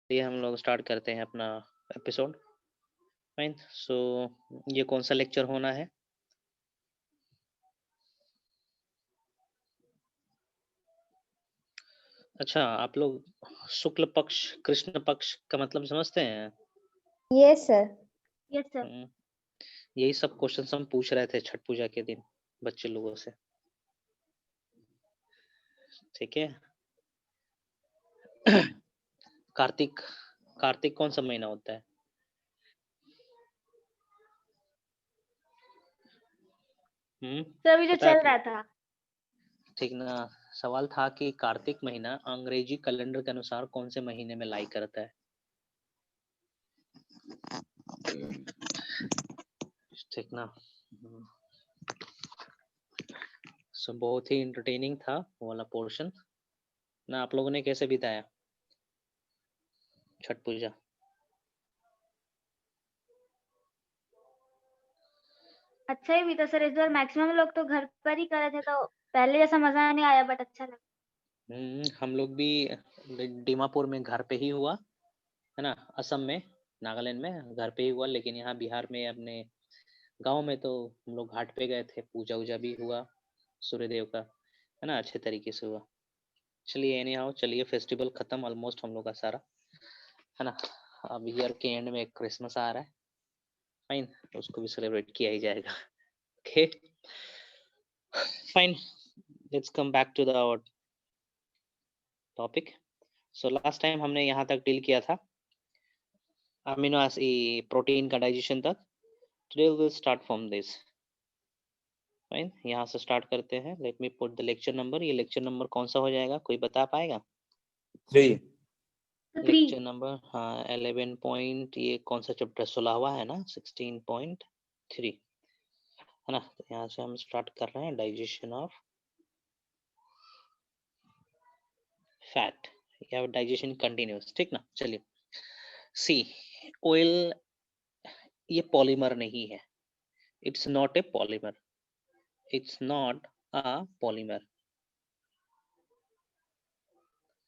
ये हम लोग स्टार्ट करते हैं अपना एपिसोड। फाइन। सो ये कौन सा लेक्चर होना है? अच्छा, आप लोग शुक्ल पक्ष कृष्ण पक्ष का मतलब समझते हैं? Yes sir. Yes sir. यही सब क्वेश्चन हम पूछ रहे थे छठ पूजा के दिन बच्चे लोगों से। ठीक है। कार्तिक कार्तिक कौन सा महीना होता है? सर अभी जो पता है चल आप रहा लोग? था। ठीक ना। सवाल था कि कार्तिक महीना अंग्रेजी कैलेंडर के अनुसार कौन से महीने में लाई करता है? ठीक ना। सो बहुत ही इंटरटेनिंग था वो वाला पोर्शन ना। आप लोगों ने कैसे बिताया छठ पूजा? अच्छा ही भी था सर, इस बार मैक्सिमम लोग तो घर पर ही कर रहे थे, तो पहले जैसा मजा नहीं आया, बट अच्छा लगा। हम लोग भी दीमापुर में घर पे ही हुआ है ना। असम में, नागालैंड में घर पे ही हुआ, लेकिन यहाँ बिहार में अपने गांव में तो हम लोग घाट पे गए थे, पूजा वूजा भी हुआ सूर्यदेव का, है ना, अच्छे तरीके से हुआ। चलिए एनी हाउ, चलिए फेस्टिवल खत्म ऑलमोस्ट हम लोग का सारा, है ना। अब ईयर के एंड में क्रिसमस आ रहा है। फाइन, उसको भी सेलिब्रेट किया ही जाएगा। Okay fine, let's come back to the topic. So last time हमने यहाँ तक डील किया था अमीनो एसिड प्रोटीन का डाइजेशन तक। Today will start from this. Fine, यहाँ से स्टार्ट करते हैं। Let me put the lecture number. ये लेक्चर नंबर कौन सा हो जाएगा, कोई बता पाएगा? 3। लेक्चर नंबर, हाँ 11 पॉइंट, ये कौन सा चैप्टर 16वां है ना, 16.3 है ना। तो यहाँ से हम स्टार्ट कर रहे हैं डाइजेशन ऑफ फैट या डाइजेशन कंटिन्यूस। ठीक ना। चलिए सी, ऑयल ये पॉलीमर नहीं है। It's not a polymer, it's not a polymer,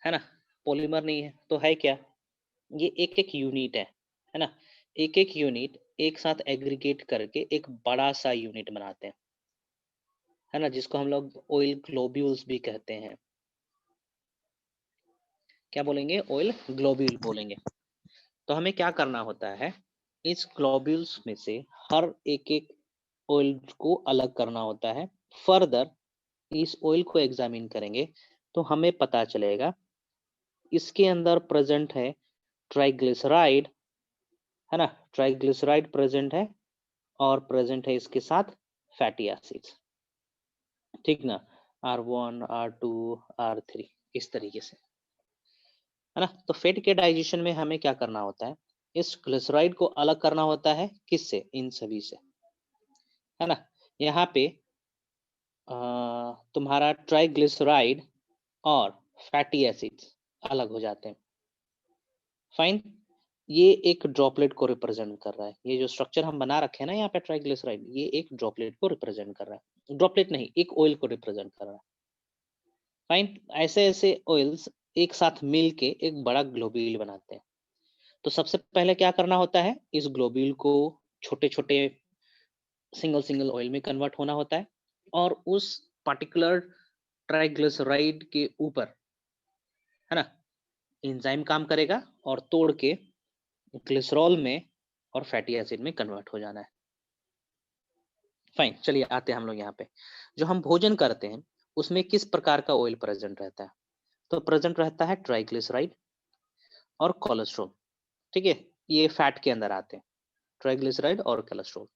है ना। पॉलीमर नहीं है तो है क्या? ये एक एक यूनिट है ना। एक एक यूनिट एक साथ एग्रीगेट करके एक बड़ा सा यूनिट बनाते हैं, है ना, जिसको हम लोग ऑयल ग्लोब्यूल्स भी कहते हैं। क्या बोलेंगे? ऑयल ग्लोब्यूल बोलेंगे। तो हमें क्या करना होता है, इस ग्लोब्यूल्स में से हर एक एक ऑयल को अलग करना होता है। फर्दर इस ऑयल को एग्जामिन करेंगे तो हमें पता चलेगा इसके अंदर प्रेजेंट है ट्राइग्लिसराइड, है ना। ट्राइग्लिसराइड प्रेजेंट है और प्रेजेंट है इसके साथ फैटी एसिड्स। ठीक ना। R1 R2 R3 इस तरीके से, है ना। तो फैट के डाइजेशन में हमें क्या करना होता है, इस ग्लिसराइड को अलग करना होता है। किससे? इन सभी से, है ना। यहाँ पे तुम्हारा ट्राइग्लिसराइड और फैटी एसिड्स अलग हो जाते हैं। फाइन, ये एक ड्रॉपलेट को रिप्रेजेंट कर रहा है। ये जो स्ट्रक्चर हम बना रखे हैं ना यहाँ पे ट्राइग्लिसराइड, ये एक ड्रॉपलेट को रिप्रेजेंट कर रहा है। ड्रॉपलेट नहीं, एक ऑयल को रिप्रेजेंट कर रहा है। फाइन, ऐसे ऐसे ऑयल्स एक साथ मिल के एक बड़ा ग्लोब्यूल बनाते हैं। तो सबसे पहले क्या करना होता है, इस ग्लोब्यूल को छोटे छोटे सिंगल सिंगल ऑयल में कन्वर्ट होना होता है और उस पर्टिकुलर ट्राइग्लिसराइड के ऊपर, है ना, एंजाइम काम करेगा और तोड़ के ग्लिसरॉल में और फैटी एसिड में कन्वर्ट हो जाना है। फाइन, चलिए आते हैं हम लोग यहाँ पे। जो हम भोजन करते हैं उसमें किस प्रकार का ऑयल प्रेजेंट रहता है? तो प्रेजेंट रहता है ट्राइग्लिसराइड और कोलेस्ट्रॉल। ठीक है, ये फैट के अंदर आते हैं, ट्राइग्लिसराइड और कोलेस्ट्रॉल।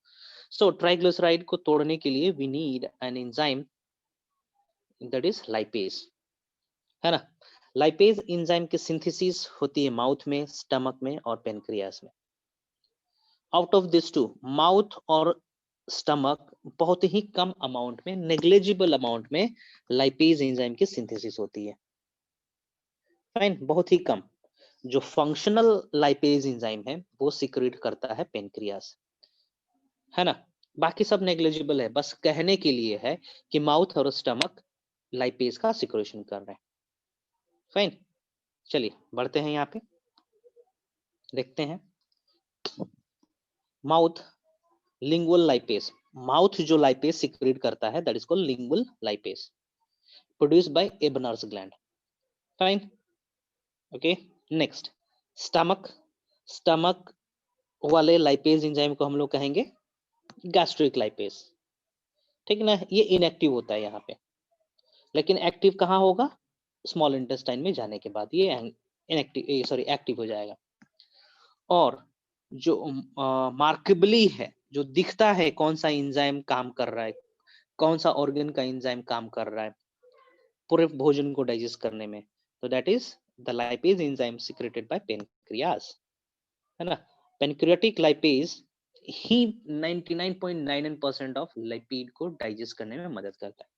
सो ट्राइग्लिसराइड को तोड़ने के लिए we need an enzyme that is lipase, है ना। लाइपेज एंजाइम की सिंथेसिस होती है माउथ में, स्टमक में और पेनक्रियास में। Out of this two, mouth और स्टमक बहुत ही कम अमाउंट में, नेग्लिजिबल अमाउंट में लाइपेज एंजाइम की सिंथेसिस होती है। फाइन, बहुत ही कम। जो फंक्शनल लाइपेज एंजाइम है वो सिक्रेट करता है पेनक्रियास, है ना। बाकी सब नेग्लिजिबल है, बस कहने के लिए है कि माउथ और स्टमक लाइपेज का सिक्रेशन कर रहे हैं। फाइन, चलिए बढ़ते हैं यहाँ पे। देखते हैं। माउथ लिंगुअल लाइपेज, माउथ जो लाइपेज सिक्रेट करता है that is called lingual lipase, produced by Ebner's gland. Fine, okay. Next, stomach, stomach वाले लाइपेज एंजाइम को हम लोग कहेंगे गैस्ट्रिक लाइपेज, ठीक है ना। ये इनएक्टिव होता है यहाँ पे, लेकिन एक्टिव कहाँ होगा, स्मॉल इंटेस्टाइन में जाने के बाद ये इनएक्टिव सॉरी एक्टिव हो जाएगा। और जो मार्केबली है, जो दिखता है कौन सा एंजाइम काम कर रहा है, कौन सा ऑर्गन का एंजाइम काम कर रहा है पूरे भोजन को डाइजेस्ट करने में, तो that is the lipase enzyme secreted by pancreas, है ना। पेनक्रियाटिक लाइपेज ही 99.99% ऑफ लिपिड को डाइजेस्ट करने में मदद करता है।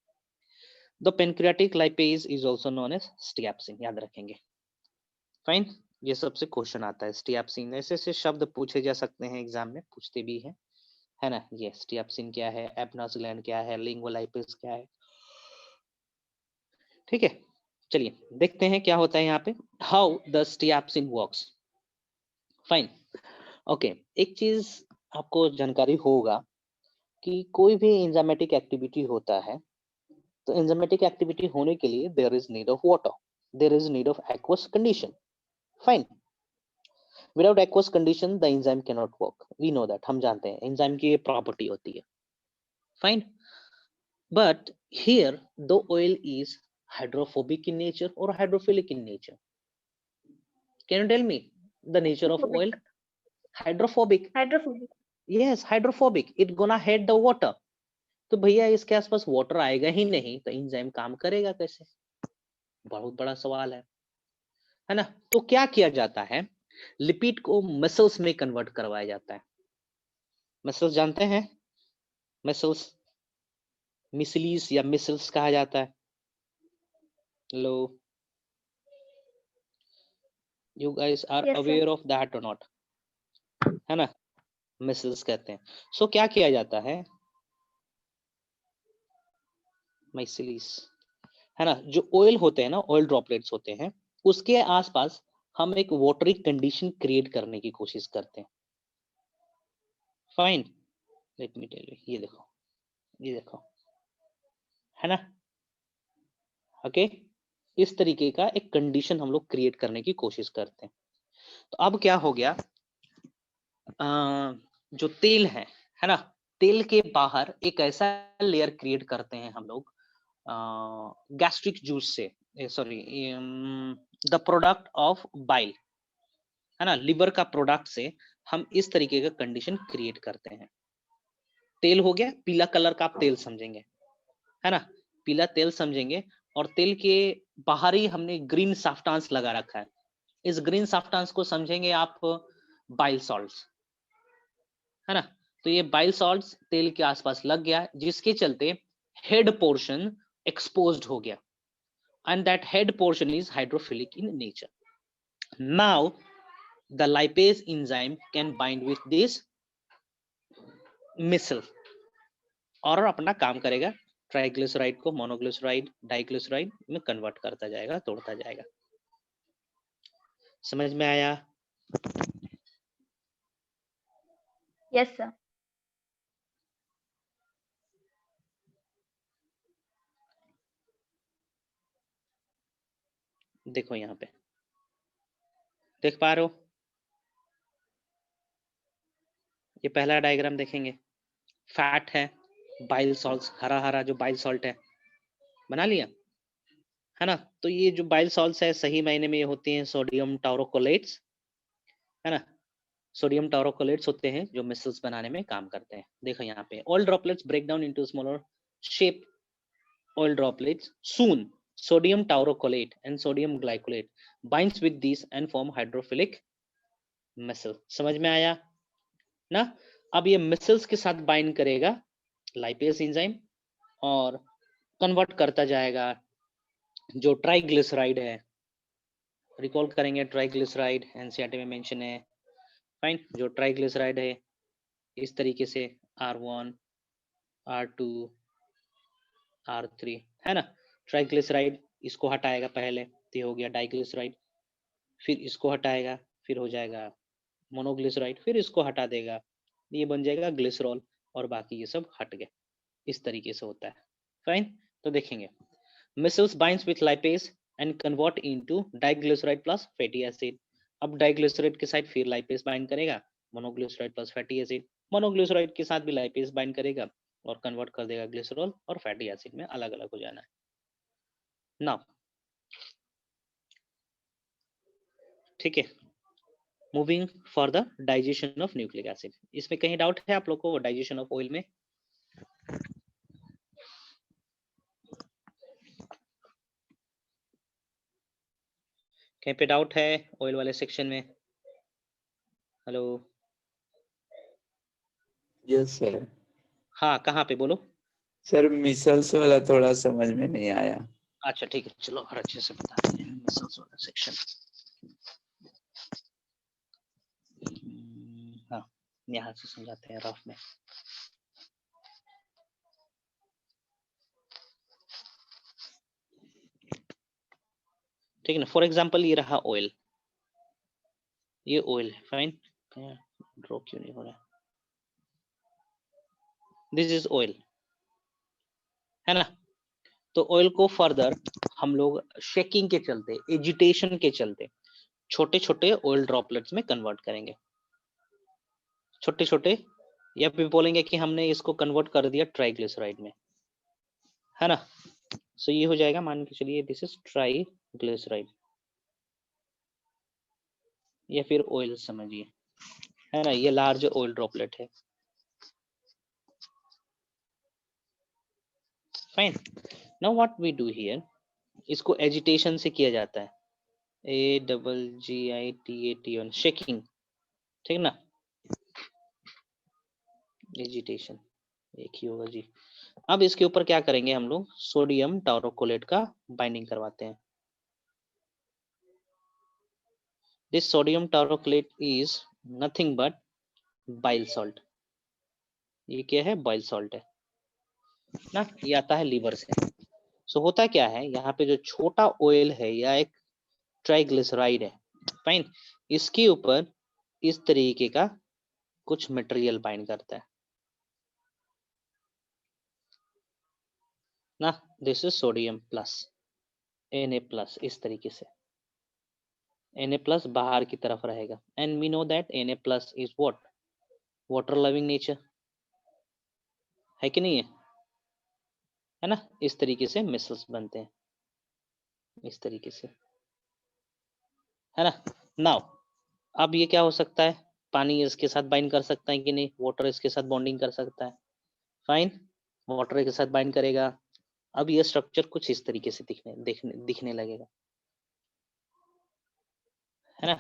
The pancreatic lipase is also known as steapsin, याद रखेंगे। फाइन, ये सबसे क्वेश्चन आता है स्टियाप्सिन, ऐसे ऐसे शब्द पूछे जा सकते हैं एग्जाम में, पूछते भी हैं, है ना। ये स्टियाप्सिन क्या है, एबनर्स ग्लैंड क्या है, लिंगुअल लाइपेज क्या है, ठीक है। चलिए देखते हैं क्या होता है यहाँ पे, how the steapsin works. Fine, okay. एक चीज आपको जानकारी होगा कि कोई भी एंजाइमेटिक एक्टिविटी होता है, तो एंजाइमेटिक एक्टिविटी होने के लिए there is need of water, there is need of aqueous condition. Fine, without aqueous condition the enzyme can not work, we know that, हम जानते हैं एंजाइम की ये प्रॉपर्टी होती है। Fine, but here the oil is hydrophobic in nature or hydrophilic in nature? Can you tell me the nature of oil? Hydrophobic. Hydrophobic. Yes, hydrophobic. It gonna hit the water. तो भैया इसके आसपास water आएगा ही नहीं तो enzyme काम करेगा कैसे, बहुत बड़ा सवाल है ना। तो क्या किया जाता है, लिपिड को मसल्स में कन्वर्ट करवाया जाता है। मसल्स जानते हैं, मसल्स, मिसलीस या मिसल्स कहा जाता है। लो, you guys are yes sir. Aware of that और नॉट, है ना, मिसल्स कहते हैं। सो क्या किया जाता है, माइसिलीस, है ना, जो ऑयल होते हैं ना, ऑयल ड्रॉपलेट्स होते हैं, उसके आसपास हम एक वाटरी कंडीशन क्रिएट करने की कोशिश करते हैं। Fine, let me tell you, ये देखो, ये देखो, है ना, ओके। इस तरीके का एक कंडीशन हम लोग क्रिएट करने की कोशिश करते हैं। तो अब क्या हो गया, जो तेल है ना, तेल के बाहर एक ऐसा लेयर क्रिएट करते हैं हम लोग गैस्ट्रिक जूस से, sorry the product of bile, है ना, लिवर का प्रोडक्ट से हम इस तरीके का कंडीशन क्रिएट करते हैं। तेल हो गया, पीला कलर का आप तेल समझेंगे, है ना, पीला तेल समझेंगे, और तेल के बाहर ही हमने ग्रीन सब्सटेंस लगा रखा है, इस ग्रीन सब्सटेंस को समझेंगे आप बाइल सॉल्ट्स, है ना। तो ये बाइल सॉल्ट्स तेल के आसपास लग गया, जिसके चलते हेड पोर्शन एक्सपोज्ड हो गया, and that head portion is hydrophilic in nature. Now the lipase enzyme can bind with this मिसल और अपना काम करेगा, ट्राइग्लिसराइड को मोनोग्लिसराइड डाइग्लिसराइड में कन्वर्ट करता जाएगा, तोड़ता जाएगा। समझ में आया? Yes sir. देखो यहाँ पे देख पा रहे हो, ये पहला डायग्राम देखेंगे, फैट है, बाइल सॉल्ट्स, हरा हरा जो बाइल सॉल्ट है, बना लिया, है ना। तो ये जो बाइल सॉल्ट्स है सही मायने में ये होती हैं सोडियम टाउरोकोलेट्स, है ना, सोडियम टाउरोकोलेट्स होते हैं जो मिसल्स बनाने में काम करते हैं। देखो यहाँ पे oil droplets break down into smaller shape oil droplets. Soon, sodium taurocolate and sodium glycolate binds with these and form hydrophilic missile. समझ में आया ना? अब ये मिसल्स के साथ बाइंड करेगा लाइपेज एंजाइम और कन्वर्ट करता जाएगा जो ट्राइग्लिसराइड है, रिकॉल करेंगे ट्राइग्लिसराइड एनसीईआरटी में मेंशन है। फाइन, जो ट्राइग्लिसराइड है इस तरीके से R1 R2 R3, है ना, ट्राइग्लिसराइड इसको हटाएगा पहले, तो हो गया डाइग्लिसराइड, फिर इसको हटाएगा, फिर हो जाएगा मोनोग्लिसराइड, फिर इसको हटा देगा, ये बन जाएगा ग्लिसरॉल और बाकी ये सब हट गए। इस तरीके से होता है। फाइन, तो देखेंगे micelles binds with lipase and convert into diglyceride plus fatty acid. अब डाइग्लिसराइड के साथ फिर लाइपेज बाइंड करेगा, monoglyceride plus fatty acid, monoglyceride के साथ भी लाइपेज बाइंड करेगा और कन्वर्ट कर देगा ग्लिसरॉल और फैटी एसिड में, अलग अलग हो जाना है। नाउ ठीक है, moving for the digestion of nucleic acid. इसमें कहीं डाउट है आप लोग को डाइजेशन ऑफ ऑयल में? कहीं पे डाउट है ऑयल वाले सेक्शन में? Hello, yes sir. हाँ कहाँ पे बोलो? सर मिसल्स वाला थोड़ा समझ में नहीं आया। अच्छा ठीक है, चलो और अच्छे से बता दें मिसल्स वाला सेक्शन। हाँ, यहाँ से समझाते हैं रफ में। ठीक है ना, फॉर एग्जांपल ये रहा ऑयल, ये ऑयल है, फाइन, ड्रॉ क्यों नहीं हो रहा? दिस इज ऑयल, है ना? तो ऑयल को फर्दर हम लोग शेकिंग के चलते, एजिटेशन के चलते छोटे छोटे ऑयल ड्रॉपलेट्स में कन्वर्ट करेंगे, छोटे छोटे, या फिर बोलेंगे कि हमने इसको कन्वर्ट कर दिया ट्राइग्लिसराइड में, है ना? सो ये हो जाएगा, मान के चलिए दिस इज ट्राइग्लिसराइड या फिर ऑयल समझिए, है ना? ये लार्ज ऑयल ड्रॉपलेट है। Fine, now what we do here, इसको एजिटेशन से किया जाता है, AGGITATION, शेकिंग, ठीक ना? एजिटेशन एक ही होगा जी। अब इसके ऊपर क्या करेंगे हम लोग, सोडियम टारोकोलेट का बाइंडिंग करवाते हैं। This sodium taurocholate is nothing but bile salt. ये क्या है? बाइल सॉल्ट है ना, ये आता है लीवर से। सो होता क्या है, यहाँ पे जो छोटा ऑयल है या एक ट्राइग्लिसराइड है, फाइन, इसके ऊपर इस तरीके का कुछ मटेरियल बाइंड करता है ना, this is sodium plus Na+, इस तरीके से Na+ बाहर की तरफ रहेगा, and we know that Na+ is what, water loving nature, है कि नहीं है ना? इस तरीके से मिसल्स बनते हैं, इस तरीके से, है ना? नाउ अब ये क्या हो सकता है, पानी इसके साथ बाइंड कर सकता है कि नहीं, वाटर इसके साथ बॉन्डिंग कर सकता है, फाइन, वाटर के साथ बाइंड करेगा। अब ये स्ट्रक्चर कुछ इस तरीके से दिखने लगेगा, है ना?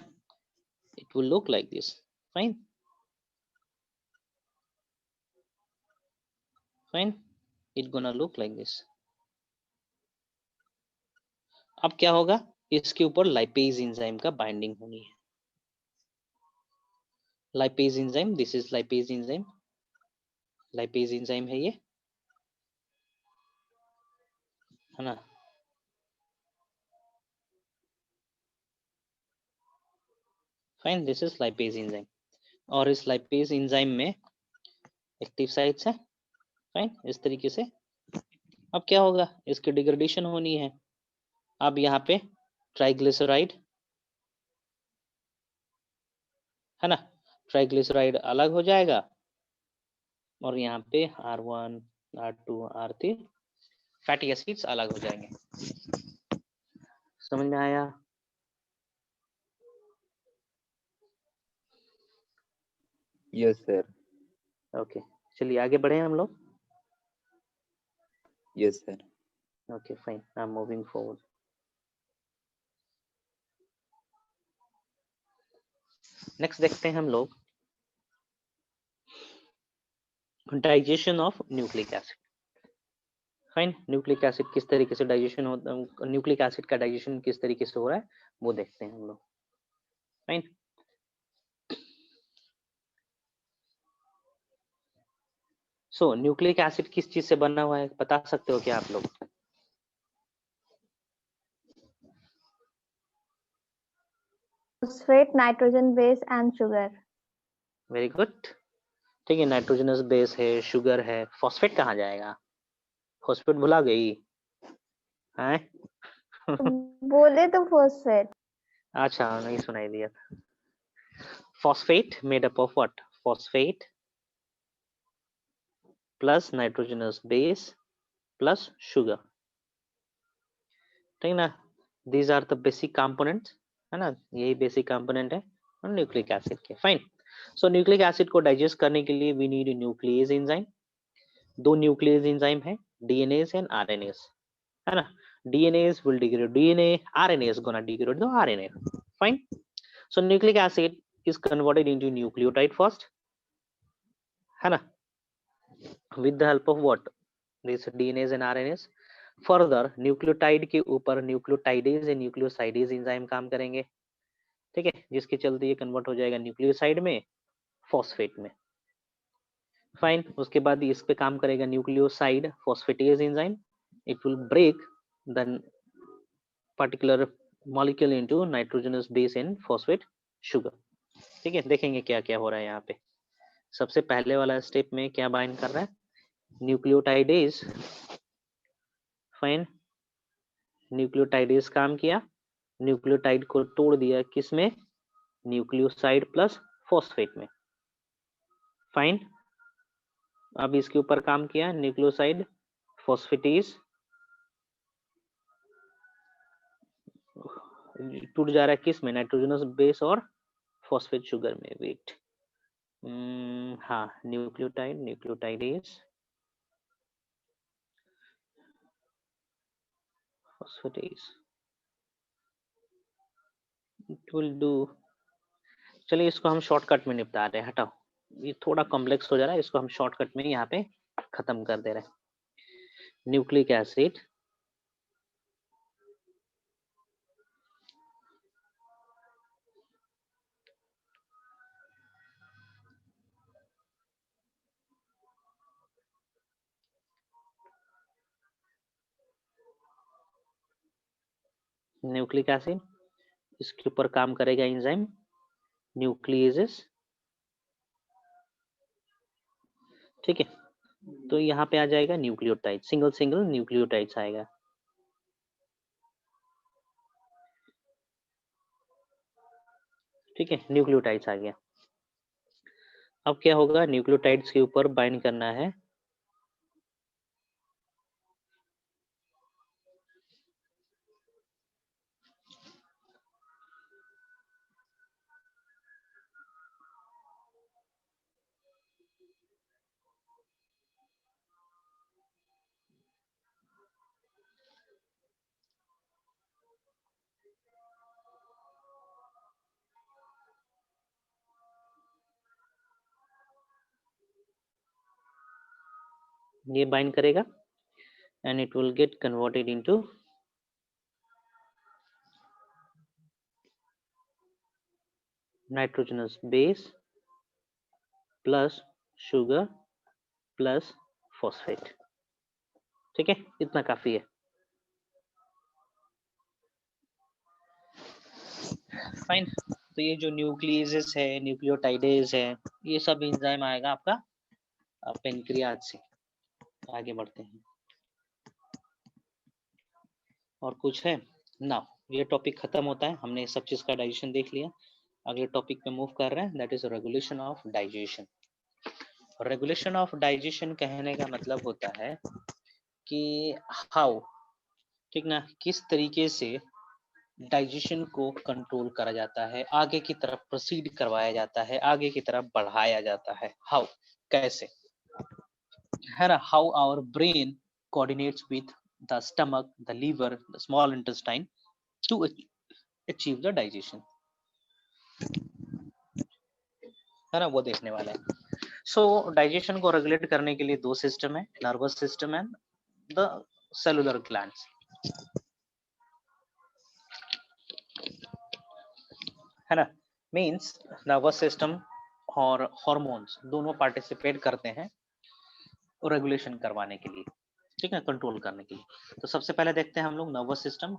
It will look like this, fine, fine, it gonna look like this. अब क्या होगा, इसके ऊपर लाइपेज एंजाइम का बाइंडिंग होनी है, lipase enzyme, this is lipase enzyme, lipase enzyme है ये, है ना? Fine, this is lipase enzyme, और इस लाइपेज एंजाइम में एक्टिव साइट्स है, फाइन, इस तरीके से। अब क्या होगा, इसकी डिग्रेडेशन होनी है। अब यहाँ पे ट्राइग्लिसराइड, है ना, ट्राइग्लिसराइड अलग हो जाएगा और यहाँ पे R1, R2, R3 fatty acids अलग हो जाएंगे। समझ में आया? Yes sir. ओके, चलिए आगे बढ़े हम लोग। Yes sir. Okay fine, I am moving forward. Next देखते हैं हम लोग digestion of nucleic acid. Fine, nucleic acid किस तरीके से डाइजेशन होता है, न्यूक्लिक एसिड का डाइजेशन किस तरीके से हो रहा है वो देखते हैं हम लोग। फाइन, सो न्यूक्लिक एसिड किस चीज से बना हुआ है बता सकते हो क्या आप लोग? Phosphate, nitrogen base and sugar. Very good. ठीक है, नाइट्रोजनस बेस है, शुगर है, फॉस्फेट कहाँ जाएगा? फॉस्फेट भुला गई हैं? बोले तो फॉस्फेट। अच्छा, नहीं सुनाई दिया। Phosphate made up of what? Phosphate plus nitrogenous base plus sugar, ठीक ना? These are the basic components, है ना? यही बेसिक कंपोनेंट है न्यूक्लिक एसिड के। फाइन। सो न्यूक्लिक एसिड को डाइजेस्ट करने के लिए वी नीड न्यूक्लियस एंजाइम। दो न्यूक्लियस एंजाइम है, डीएनएस एंड आरएनएस, है ना? DNase will degrade DNA, RNA is gonna degrade the RNA. Fine. So nucleic acid is converted into nucleotide first, है ना? With the help of what? This DNAs and RNAs. Further nucleotide के ऊपर nucleotidase and nucleosidase enzyme काम करेंगे, ठीक है, जिसके चलते ये कन्वर्ट हो जाएगा न्यूक्लियोसाइड में, फॉस्फेट में। फाइन। उसके बाद इस पे काम करेगा nucleoside phosphatase enzyme, it will break the particular molecule into nitrogenous base and phosphate sugar। ठीक है, देखेंगे क्या क्या हो रहा है यहाँ पे। सबसे पहले वाला स्टेप में क्या बाइंड कर रहा है? न्यूक्लियोटाइडेज। फाइन, न्यूक्लियोटाइडेज काम किया, न्यूक्लियोटाइड को तोड़ दिया किस में? न्यूक्लियोसाइड प्लस फॉस्फेट में। फाइन, अब इसके ऊपर काम किया, न्यूक्लियोसाइड फॉस्फेटेज टूट जा रहा है किस में? नाइट्रोजनस बेस और फॉस्फेट शुगर में। वेट, हाँ, nucleotidase phosphatase, it will do. चलिए इसको हम शॉर्टकट में निपटा रहे हैं, हटाओ, ये थोड़ा कॉम्प्लेक्स हो जा रहा है, इसको हम शॉर्टकट में यहाँ पे खत्म कर दे रहे हैं। न्यूक्लिक एसिड न्यूक्लिक एसिड, इसके ऊपर काम करेगा एंजाइम न्यूक्लियेजेस, ठीक है। तो यहाँ पे आ जाएगा न्यूक्लियोटाइड, सिंगल सिंगल न्यूक्लियोटाइड्स आएगा, ठीक है, न्यूक्लियोटाइड्स आ गया। अब क्या होगा? न्यूक्लियोटाइड्स के ऊपर बाइंड करना है ये बाइंड करेगा and it will get converted into nitrogenous base plus sugar plus phosphate, ठीक है, इतना काफी है। फाइन। तो ये जो न्यूक्लियेजेस है, न्यूक्लियोटाइडेज है, ये सब एंजाइम आएगा आपका पेनक्रियाज से। आगे बढ़ते हैं, और कुछ है ना? ये टॉपिक खत्म होता है, हमने सब चीज का डाइजेशन देख लिया। अगले टॉपिक पे मूव कर रहे हैं, that is regulation of digestion. Regulation of digestion कहने का मतलब होता है कि हाउ, ठीक ना, किस तरीके से डाइजेशन को कंट्रोल करा जाता है, आगे की तरफ प्रोसीड करवाया जाता है, आगे की तरफ बढ़ाया जाता है। हाउ, कैसे, है ना? How our brain coordinates with the stomach, the liver, the small intestine to achieve the digestion, है ना? वो देखने वाला है। सो डाइजेशन को रेगुलेट करने के लिए दो सिस्टम है, nervous system and the cellular glands, है ना? मीन्स नर्वस सिस्टम और हॉर्मोन्स दोनों पार्टिसिपेट करते हैं रेगुलेशन करवाने के लिए, ठीक है, कंट्रोल करने के लिए। तो सबसे पहले देखते हैं हम लोग nervous system,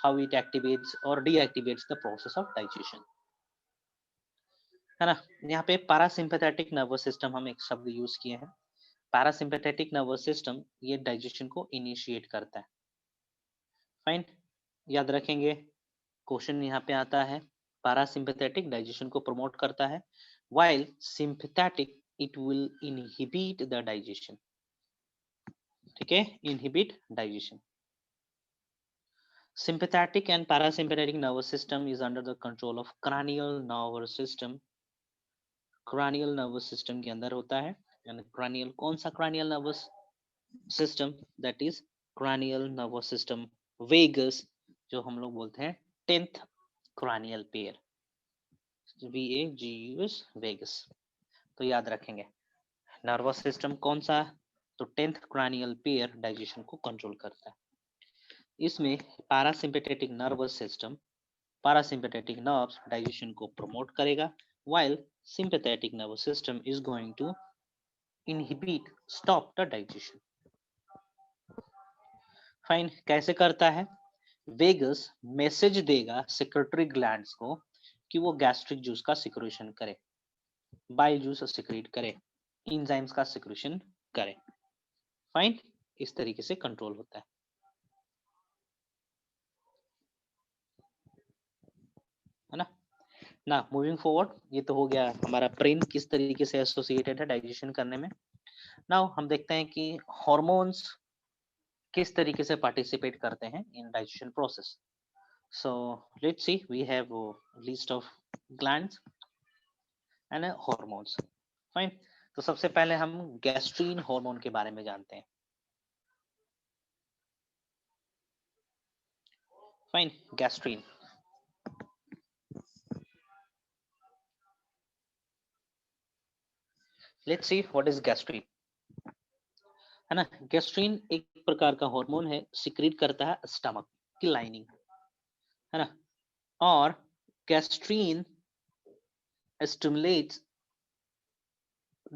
how it activates और डीएक्टिवेट्स द प्रोसेस ऑफ डाइजेशन, है ना। यहाँ पे पैरासिम्पैथेटिक नर्वस सिस्टम हम एक शब्द यूज किए हैं। पैरासिम्पैथेटिक नर्वस सिस्टम ये डाइजेशन को इनिशिएट करता है। फाइन, याद रखेंगे। क्वेश्चन यहाँ पे आता है, पैरासिम्पैथेटिक डाइजेशन को प्रमोट करता है, while sympathetic it will inhibit the digestion। ठीक है, inhibit digestion। Sympathetic and parasympathetic nervous system is under the control of cranial nervous system। cranial nervous system के अंदर होता है। यानी cranial, कौन सा cranial nervous system? that is cranial nervous system vagus, जो हम लोग बोलते हैं 10th cranial pair, VAGUS, vagus. तो याद रखेंगे, नर्वस सिस्टम कौन सा? तो 10th cranial pair डाइजेशन को कंट्रोल करता है। इसमें parasympathetic nervous system, parasympathetic nerves digestion को प्रमोट करेगा, while sympathetic nervous system is going to inhibit, stop the digestion। Fine, कैसे करता है? वेगस मैसेज देगा सेक्रेटरी ग्लैंड्स को कि वो गैस्ट्रिक जूस का सिक्रेशन करे, बाइल जूस सिक्रेट करे, एंजाइम्स का सिक्रेशन करे। फाइन, इस तरीके से कंट्रोल होता है ना। ना मूविंग फॉरवर्ड, ये तो हो गया हमारा ब्रेन किस तरीके से एसोसिएटेड है डाइजेशन करने में। नाउ हम देखते हैं कि हार्मोन्स किस तरीके से पार्टिसिपेट करते हैं in digestion process. So let's see, we have list of glands and hormones. Fine, तो सबसे पहले हम गैस्ट्रीन हार्मोन के बारे में जानते हैं। Fine, gastrin. Let's see what is gastrin, है ना। गैस्ट्रीन एक प्रकार का हार्मोन है, सिक्रीट करता है स्टमक की लाइनिंग, है ना। और gastrin stimulates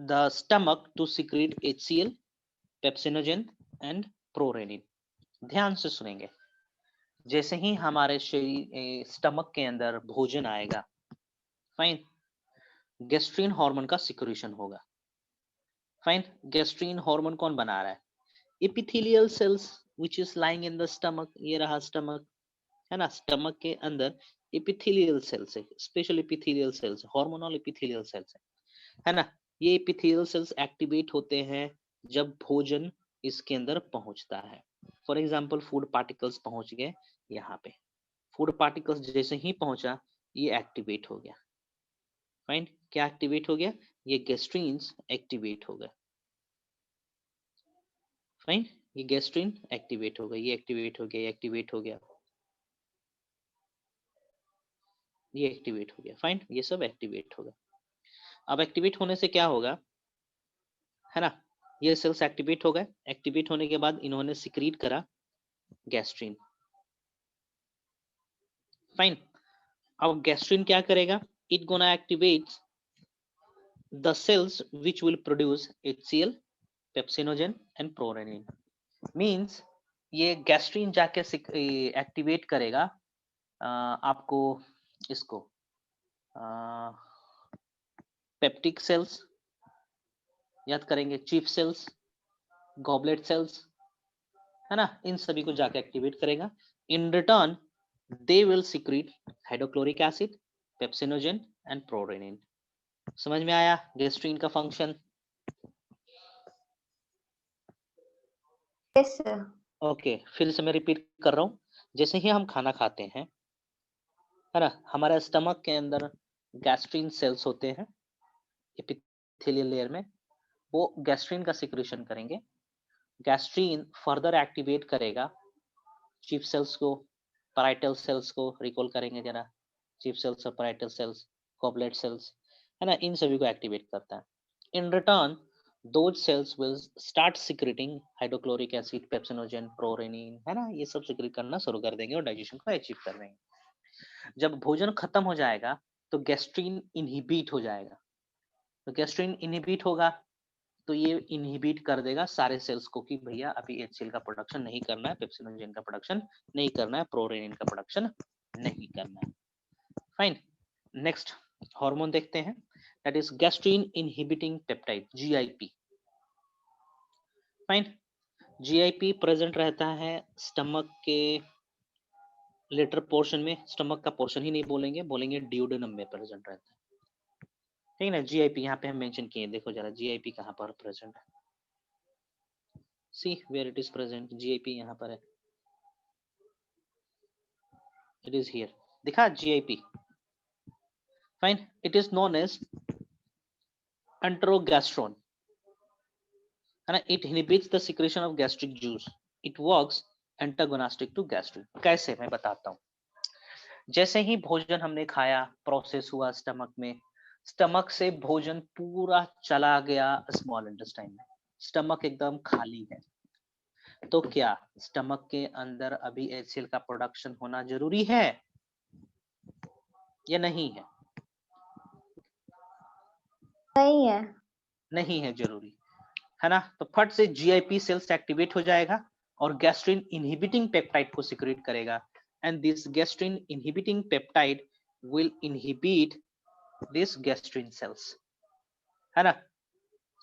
the stomach to secrete HCl, pepsinogen and prorenin. ध्यान से सुनेंगे, जैसे ही हमारे शरीर स्टमक के अंदर भोजन आएगा, फाइन, गैस्ट्रीन हार्मोन का सिक्रेशन होगा। फाइन, गैस्ट्रीन हार्मोन कौन बना रहा है? Epithelial cells which is lying in the stomach. ये रहा स्टमक, है ना। स्टमक के अंदर एपिथेलियल सेल्स है, special epithelial cells, hormonal epithelial cells है ना। ये एपिथेलियल सेल्स एक्टिवेट होते हैं जब भोजन इसके अंदर पहुंचता है। फॉर एग्जांपल फूड पार्टिकल्स पहुंच गए यहाँ पे, फूड पार्टिकल्स जैसे ही पहुंचा ये एक्टिवेट हो गया। फाइन, क्या एक्टिवेट हो गया? ये गैस्ट्रीन्स एक्टिवेट हो गए। फाइन, ये गैस्ट्रीन एक्टिवेट हो गया, ये एक्टिवेट हो गया, ये एक्टिवेट हो गया, ये एक्टिवेट हो गया। फाइन, ये सब एक्टिवेट होगा। अब एक्टिवेट होने से क्या होगा, है ना। ये सेल्स एक्टिवेट हो गए, एक्टिवेट होने के बाद इन्होंने सिक्रीट करा गैस्ट्रीन। फाइन, अब गैस्ट्रीन क्या करेगा? It gonna activate the cells which will produce HCl, pepsinogen and prorenin. Means ये गैस्ट्रीन जाके एक्टिवेट करेगा आपको इसको पेप्टिक सेल्स, याद करेंगे, चीफ सेल्स, गॉबलेट सेल्स, है ना। इन सभी को जाके एक्टिवेट करेगा। In return they will secrete hydrochloric acid, pepsinogen and prorenin. समझ में आया गैस्ट्रीन का फंक्शन? Yes sir. ओके, फिर से मैं रिपीट कर रहा हूँ। जैसे ही हम खाना खाते हैं, है ना, हमारे स्टमक के अंदर गैस्ट्रीन सेल्स होते हैं एपिथेलियल लेयर में, वो गैस्ट्रीन का सिक्रेशन करेंगे। गैस्ट्रीन फर्दर एक्टिवेट करेगा चीफ सेल्स को, पैराइटल सेल्स को, रिकॉल करेंगे जरा, चीफ सेल्स और पैराइटल सेल्स, गॉबलेट सेल्स, है ना, इन सभी को एक्टिवेट करता है। In return those cells will start secreting hydrochloric acid, pepsinogen, prorenin, है ना, ये सब सिक्रेट करना शुरू कर देंगे और डाइजेशन को अचीव कर देंगे। जब भोजन खत्म हो जाएगा तो गैस्ट्रीन इनहिबिट हो जाएगा। तो गैस्ट्रीन इनहिबिट होगा तो ये इनहिबिट कर देगा सारे सेल्स को कि भैया अभी HCl का प्रोडक्शन नहीं करना है, पेप्सिनोजेन का प्रोडक्शन नहीं करना है, प्रोरेनिन का प्रोडक्शन नहीं करना है। फाइन, नेक्स्ट हार्मोन देखते हैं। that is gastrin inhibiting peptide, GIP. Fine, GIP present रहता है स्टमक के लेटर पोर्शन में, स्टमक का पोर्शन ही नहीं बोलेंगे, बोलेंगे ड्यूडेनम में प्रेजेंट रहता है, ठीक है ना। GIP यहाँ पे हम मेंशन किए, देखो जरा GIP कहाँ पर प्रेजेंट है, see where it is present, GIP यहाँ पर है, इट इज हियर, दिखा GIP। Fine, it is known as enterogastrone, है ना। It inhibits the secretion of gastric juice, it works antagonistic to gastrin. कैसे, मैं बताता हूँ। जैसे ही भोजन हमने खाया, प्रोसेस हुआ स्टमक में, स्टमक से भोजन पूरा चला गया स्मॉल इंटेस्टाइन में, स्टमक एकदम खाली है, तो क्या स्टमक के अंदर अभी HCl का प्रोडक्शन होना जरूरी है या नहीं है? नहीं है, नहीं है जरूरी, है ना। तो फट से GIP सेल्स एक्टिवेट हो जाएगा और गैस्ट्रिन इनहिबिटिंग पेप्टाइड को सिक्रेट करेगा, and this gastrin inhibiting peptide will inhibit this gastrin cells, है ना।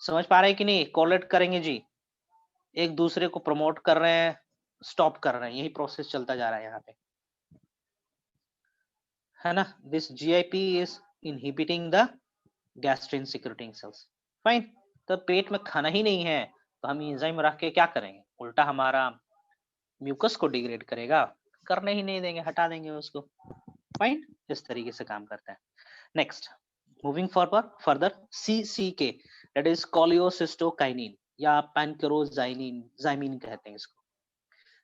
समझ पा रहे हैं कि नहीं? कोलेट करेंगे जी, एक दूसरे को प्रमोट कर रहे हैं, स्टॉप कर रहे हैं, यही प्रोसेस चलता जा रहा है यहाँ पे, है ना। This GIP is inhibiting the gastrin secreting sales. Fine, तो पेट में खाना ही नहीं है तो हम एंजाइम रख के क्या करेंगे, उल्टा हमारा म्यूकस को डिग्रेड करेगा, करने ही नहीं देंगे, हटा देंगे उसको। फाइन, इस तरीके से काम करता है। Next, moving forward further, CCK that is कोलियोसिस्टोकाइनिन या पैनक्रोजाइनिन, जाइमिन कहते हैं इसको,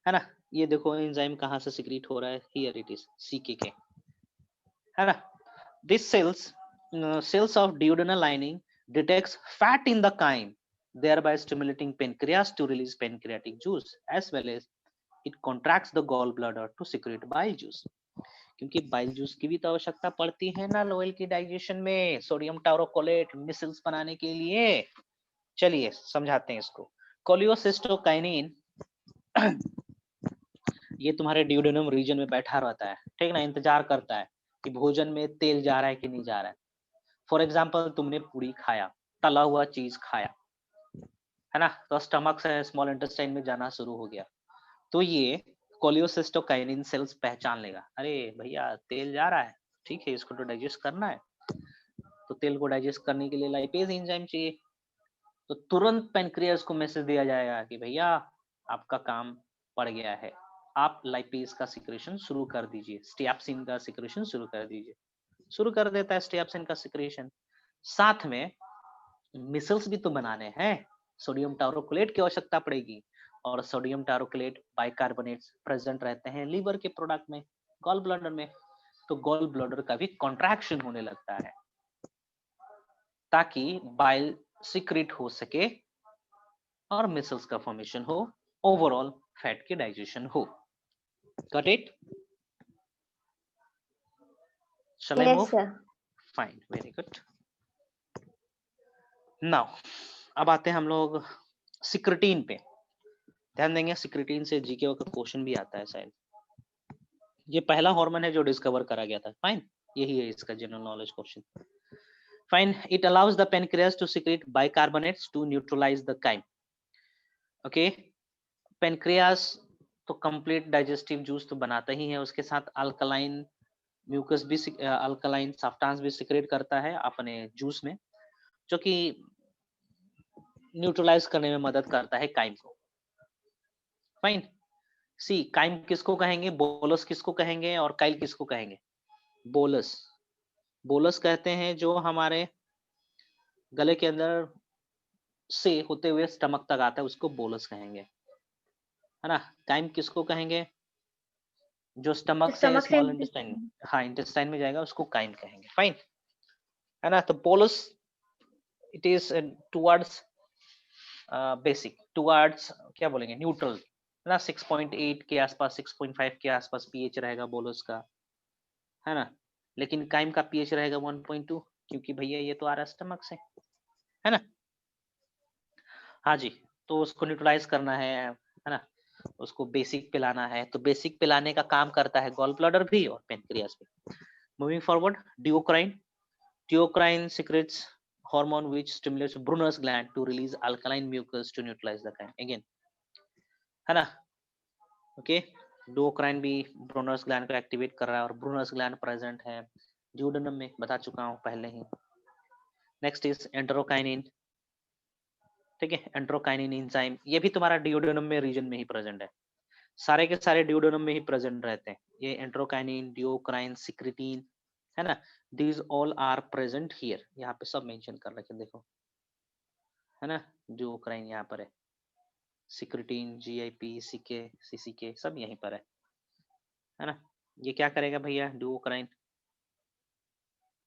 है ना। ये देखो एंजाइम कहाँ से सिक्रीट हो रहा है, हियर इट इज CKK, है ना। This cells of duodenal lining detects fat in the chyme, thereby stimulating pancreas to release pancreatic juice, as well as it contracts the gallbladder to secrete bile juice. क्योंकि bile juice की भी तो आवश्यकता पड़ती है ना लोएल की डाइजेशन में, सोडियम टाउरोकोलेट मिसल्स बनाने के लिए। चलिए समझाते हैं इसको। कोलियोसिस्टोकाइनिन ये तुम्हारे ड्यूडेनम रीजन में बैठा रहता है, ठीक ना, इंतजार करता है कि भोजन में तेल जा रहा है कि नहीं जा रहा है। फॉर एग्जाम्पल तुमने पूरी खाया, तला हुआ चीज खाया, है ना, तो स्टमक से स्मॉल इंटेस्टाइन में जाना शुरू हो गया, तो ये कोलियोसिस्टोकाइनिन सेल्स पहचान लेगा, अरे भैया तेल जा रहा है, ठीक है, इसको तो डाइजेस्ट करना है, तो तेल को डाइजेस्ट करने के लिए लाइपेज एंजाइम चाहिए, तो तुरंत पैनक्रियास को मैसेज दिया जाएगा कि भैया आपका काम पड़ गया है, आप लाइपेज का सिक्रेशन शुरू कर दीजिए, स्टियाप्सिन का सिक्रेशन शुरू कर दीजिए। शुरू कर देता है स्टियाप्सिन का सिक्रेशन, साथ में मिसल्स भी तो बनाने हैं, सोडियम टाउरोकोलेट की आवश्यकता पड़ेगी, और सोडियम टाउरोकोलेट बाइकार्बोनेट्स प्रेजेंट रहते हैं लीवर के प्रोडक्ट में, गॉल ब्लैडर में, तो गॉल ब्लैडर का भी कॉन्ट्रैक्शन होने लगता है ताकि बाइल सिक्रेट हो सके और मिसल्स का फॉर्मेशन हो, ओवरऑल फैट की डाइजेशन हो। Got it? Shall I move? Fine, very good. Now, अब आते हैं हम लोग सिक्रेटिन पे, ध्यान देंगे। सिक्रेटिन से जीके का क्वेश्चन भी आता है शायद। ये पहला हार्मोन है जो डिस्कवर करा गया था। फाइन, यही है इसका general knowledge question. Fine, it allows the pancreas to secrete bicarbonates to neutralize the chyme. Okay, pancreas तो कंप्लीट डाइजेस्टिव जूस तो बनाता ही है, उसके साथ अल्कलाइन म्यूकस भी, अल्कलाइन सब्सटेंस भी सिक्रेट करता है अपने जूस में, जो कि न्यूट्रलाइज करने में मदद करता है काइम को। फाइन, सी काइम किसको कहेंगे, बोलस किसको कहेंगे, और काइल किसको कहेंगे? बोलस। बोलस कहते हैं जो हमारे गले के अंदर से होते हुए स्टमक तक आता है, उसको बोलस कहेंगे, है ना। काइम किसको कहेंगे? जो स्टमक से स्मॉल इंटेस्टाइन, हाँ इंटेस्टाइन में जाएगा, उसको काइम कहेंगे। फाइन, है ना। तो bolus it is towards basic, towards क्या बोलेंगे, न्यूट्रल, है ना। 6.8 के आसपास, 6.5 के आसपास पीएच रहेगा बोलस का, है ना। लेकिन काइम का पीएच रहेगा 1.2, क्योंकि भैया ये तो आ रहा है स्टमक से, है ना। हाँ जी, तो उसको न्यूट्रलाइज करना है ना, उसको बेसिक पिलाना है, तो बेसिक पिलाने का काम करता है गॉल ब्लैडर भी और पेनक्रियास भी। Moving forward, duocrine. Duocrine secretes hormone which stimulates Brunner's gland to release alkaline mucus to neutralize the chyme. Again, है ना? ओके, डुओक्राइन भी ब्रूनर्स ग्लैंड को एक्टिवेट कर रहा है और ब्रूनर्स ग्लैंड प्रेजेंट है ड्यूडेनम में, बता चुका हूं पहले ही। नेक्स्ट इज एंटेरोकाइनिन, ठीक है, एंटेरोकाइनिन एंजाइम, ये भी तुम्हारा ड्यूडेनम में रीजन में ही प्रेजेंट है, सारे के सारे ड्यूडेनम में ही प्रेजेंट रहते हैं। ये एंटेरोकाइनिन, ड्यूओक्राइन, सिक्रिटीन, है ना, these all are present here, यहाँ पे सब मेंशन कर रखे देखो, है ना, ड्यूओक्राइन यहाँ पर है, सिक्रिटीन, जीआईपी, सीके, सीसीके सब यहीं पर है ना। ये क्या करेगा भैया, ड्यूओक्राइन,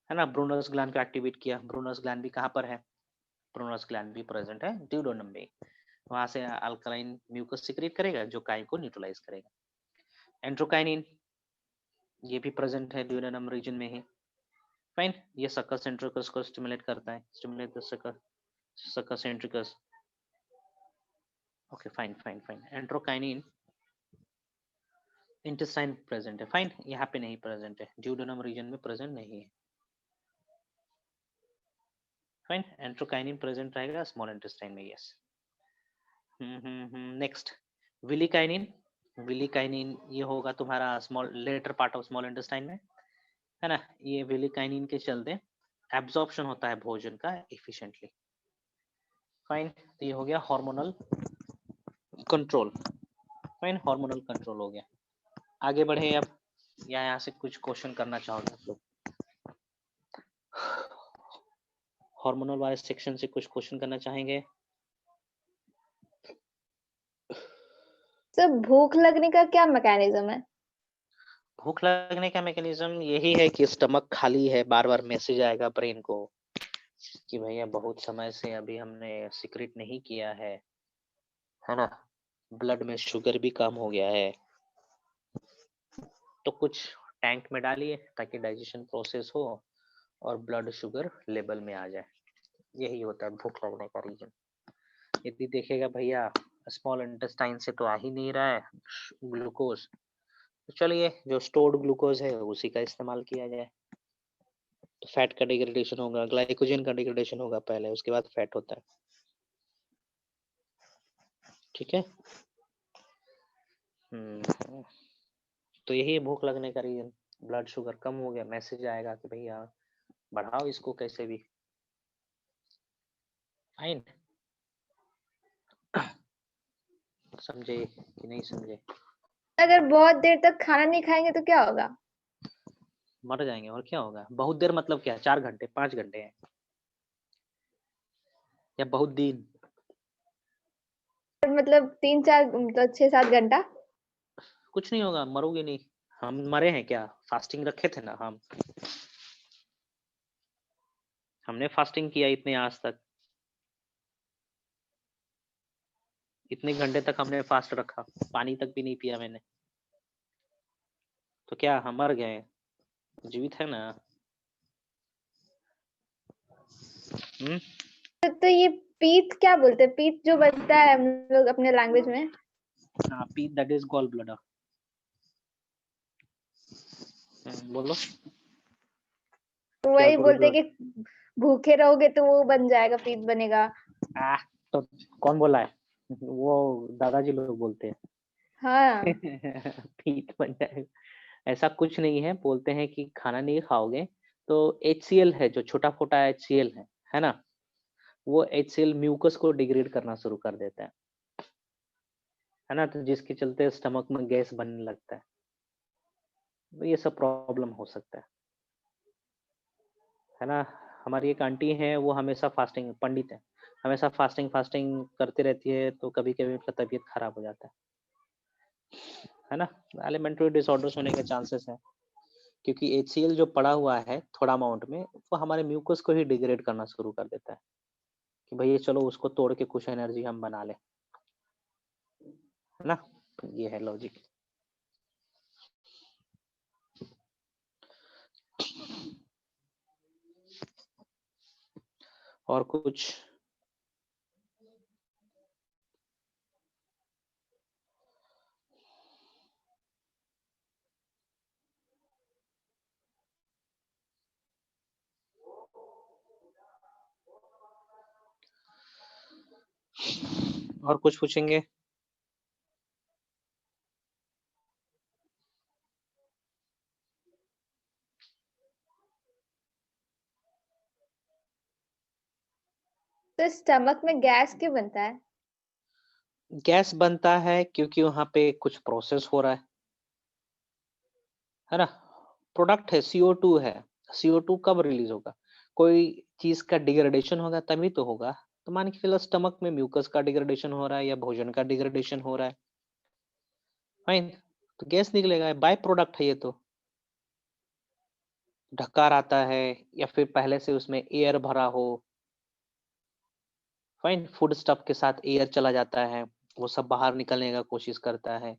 है ना, ब्रूनर्स ग्लैंड को एक्टिवेट किया, ब्रूनर्स ग्लैंड भी कहाँ पर है, ब्रूनर्स ग्लैंड भी प्रेजेंट है ड्यूडेनम में, वहां से अल्कलाइन म्यूकस सिक्रेट करेगा जो काई को न्यूट्रलाइज करेगा। एंट्रोकाइनिन, ये भी प्रेजेंट है ड्यूडेनम रीजन में ही, फाइन, ये सकस सेंट्रिकस को स्टिमुलेट करता है, stimulate the succus entericus, okay fine fine fine. Enterokinin intestine present है, फाइन, यहाँ पे नहीं प्रेजेंट है, ड्यूडेनम रीजन में प्रेजेंट नहीं है, फाइन, एंट्रोकाइनिन प्रेजेंट रहेगा स्मॉल इंटेस्टाइन में, यस। नेक्स्ट विलिकाइनिन, विलिकाइनिन ये होगा तुम्हारा small latter part of small intestine में, है ना, ये विलिकाइनिन के चलते एब्जॉर्प्शन होता है भोजन का एफिशिएंटली, फाइन, तो ये हो गया hormonal control, fine, hormonal control हो गया। आगे बढ़े अब, या यहाँ से कुछ क्वेश्चन करना चाहोगे आप लोग, हार्मोनल वाले सेक्शन से कुछ क्वेश्चन करना चाहेंगे? सर भूख लगने का क्या मैकेनिज्म है? भूख लगने का मैकेनिज्म यही है कि स्टमक खाली है, बार बार मैसेज आएगा ब्रेन को कि भैया बहुत समय से अभी हमने सीक्रेट नहीं किया है ना, ब्लड में शुगर भी कम हो गया है, तो कुछ टैंक में डालिए ताकि डाइजेशन प्रोसेस हो और ब्लड शुगर लेवल में आ जाए, यही होता है भूख लगने का रीजन। यदि देखेगा भैया स्मॉल इंटेस्टाइन से तो आ ही नहीं रहा है ग्लूकोज, तो चलिए जो स्टोर्ड ग्लूकोज है उसी का इस्तेमाल किया जाए, तो फैट का डिग्रेडेशन होगा, ग्लाइकोजन का डिग्रेडेशन होगा पहले, उसके बाद फैट होता है, ठीक है। तो यही है भूख लगने का रीजन, ब्लड शुगर कम हो गया, मैसेज आएगा कि भैया बढ़ाओ इसको कैसे भी, फाइन, समझे कि नहीं समझे? अगर बहुत देर तक खाना नहीं खाएंगे तो क्या होगा? मर जाएंगे, और क्या होगा, बहुत देर मतलब क्या, 4 घंटे 5 घंटे हैं या बहुत दिन, मतलब 3-4 मतलब 6-7 घंटा? कुछ नहीं होगा, मरोगे नहीं, हम मरे हैं क्या, फास्टिंग रखे थे ना हम, हमने फास्टिंग किया इतने आज तक, इतने घंटे तक हमने फास्ट रखा, पानी तक भी नहीं पिया मैंने, तो क्या हम मर गए, जीवित है ना। तो ये पीत क्या बोलते हैं? पीत जो बनता है हम लोग अपने लैंग्वेज में? हाँ, पीत दैट इज गॉल ब्लैडर, बोलो। तो वही बोलते हैं कि भूखे रहोगे तो वो बन जाएगा, पीत बनेगा। तो कौन बोला है, वो दादाजी लोग बोलते हैं। हाँ पीत बन जाएगा, ऐसा कुछ नहीं है, बोलते हैं कि खाना नहीं खाओगे तो HCl है, जो छोटा फोटा HCl है ना, वो HCl म्यूकस को डिग्रेड करना शुरू कर देता है ना, तो जिसके चलते स्टमक में गैस बनने लगता है, तो ये सब प्रॉब्लम हो सकता है ना। हमारी एक आंटी है, वो हमेशा फास्टिंग, पंडित है, हमेशा फास्टिंग फास्टिंग करती रहती है, तो कभी कभी उनका तबीयत खराब हो जाता है ना, एलिमेंट्री डिसऑर्डर्स होने के चांसेस है, क्योंकि HCl जो पड़ा हुआ है थोड़ा अमाउंट में, वो हमारे म्यूकस को ही डिग्रेड करना शुरू कर देता है कि भैया चलो उसको तोड़ के कुछ एनर्जी हम बना ले, है ना, ये है लॉजिक। और कुछ, और कुछ पूछेंगे? तो स्टमक में गैस क्यों बनता है? गैस बनता है क्योंकि वहां पे कुछ प्रोसेस हो रहा है ना? प्रोडक्ट है, CO2 है। CO2 कब रिलीज होगा? कोई चीज का डिग्रेडेशन होगा तभी तो होगा। तो मान के चलो स्टमक में म्यूकस का डिग्रेडेशन हो रहा है या भोजन का डिग्रेडेशन हो रहा है, फाइन, तो गैस निकलेगा, बाय प्रोडक्ट है ये तो। ढक्कार आता है या फिर पहले से उसमें एयर भरा हो, फाइन, फूड स्टफ के साथ एयर चला जाता है, वो सब बाहर निकलने का कोशिश करता है,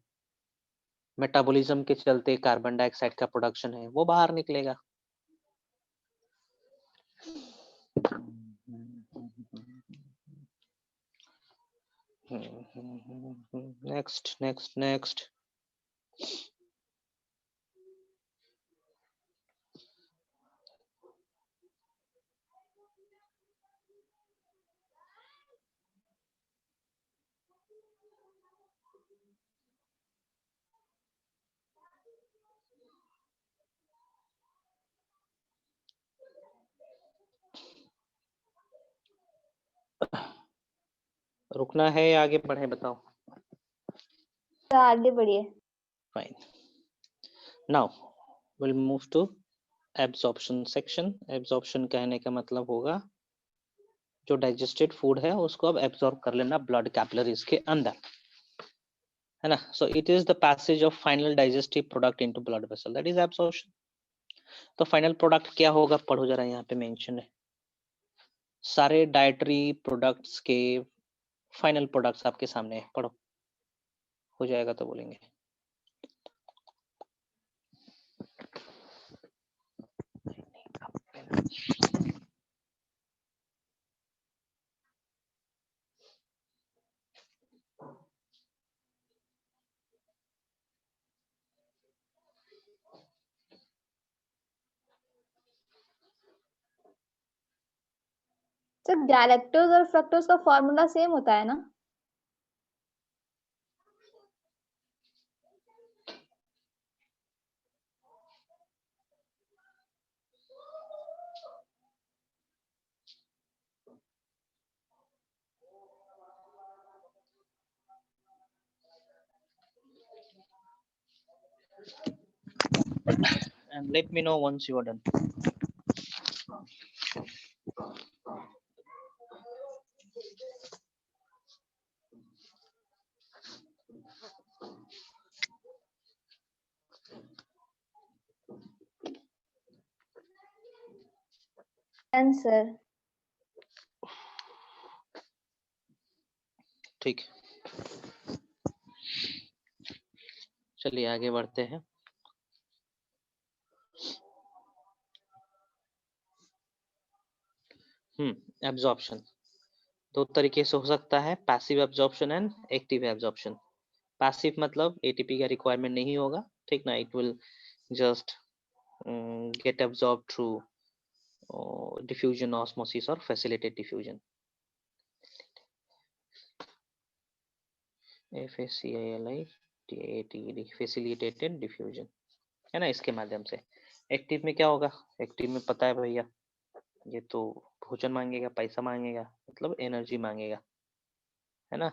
मेटाबॉलिज्म के चलते कार्बन डाइऑक्साइड का प्रोडक्शन है वो बाहर निकलेगा। Next next next. रुकना है या आगे बढ़े बताओ? तो आगे बढ़िए। Fine, now will move to absorption section. Absorption कहने का मतलब होगा जो डाइजेस्टेड फूड है उसको अब एब्जॉर्ब कर लेना ब्लड कैपिलरीज के अंदर, है ना? So it is the passage of final digestive product into blood vessel, that is absorption. तो फाइनल प्रोडक्ट क्या होगा, पढ़ो जरा, यहाँ पे मेंशन है सारे डाइटरी प्रोडक्ट्स के फाइनल प्रोडक्ट्स आपके सामने है, पढ़ो, हो जाएगा तो बोलेंगे। तो गैलेक्टोज और फ्रक्टोज का फॉर्मूला सेम होता है ना? And let me know once you are done. Answer. ठीक, चलिए आगे बढ़ते हैं। एब्जॉर्प्शन दो तरीके से हो सकता है, passive absorption and active absorption. Passive मतलब एटीपी का रिक्वायरमेंट नहीं होगा, ठीक ना, it will just get absorb through diffusion, osmosis और facilitated diffusion. FACILI facilitated diffusion, है ना, इसके माध्यम से। एक्टिव में क्या होगा? एक्टिव में पता है भैया, ये तो भोजन मांगेगा, पैसा मांगेगा, मतलब एनर्जी मांगेगा, है ना?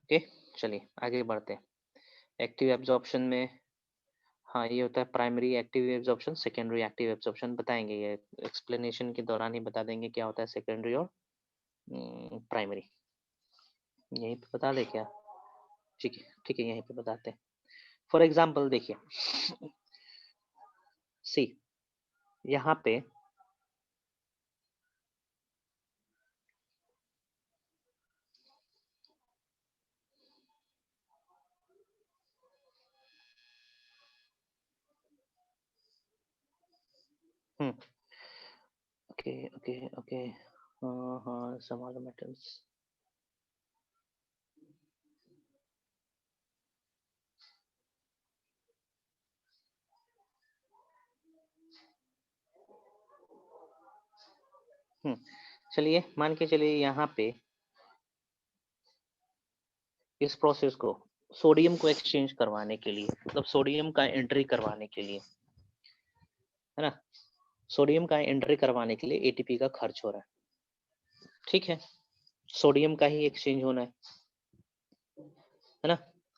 ओके, चलिए आगे बढ़ते हैं। एक्टिव एब्जॉर्प्शन में, हाँ, ये होता है primary active absorption, secondary active absorption बताएंगे, ये एक्सप्लेनेशन के दौरान ही बता देंगे क्या होता है सेकेंडरी और प्राइमरी। यहीं पे बता दे क्या? ठीक है, ठीक है, यहीं पे बताते हैं। फॉर एग्जाम्पल देखिए, सी यहाँ पे ओके ओके ओके, हाँ हाँ, सम other metals। चलिए मान के चलिए यहाँ पे इस प्रोसेस को सोडियम को एक्सचेंज करवाने के लिए, मतलब सोडियम का एंट्री करवाने के लिए, है ना, सोडियम का एंट्री करवाने के लिए एटीपी का खर्च हो रहा है, ठीक है, सोडियम का ही एक्सचेंज होना है ना,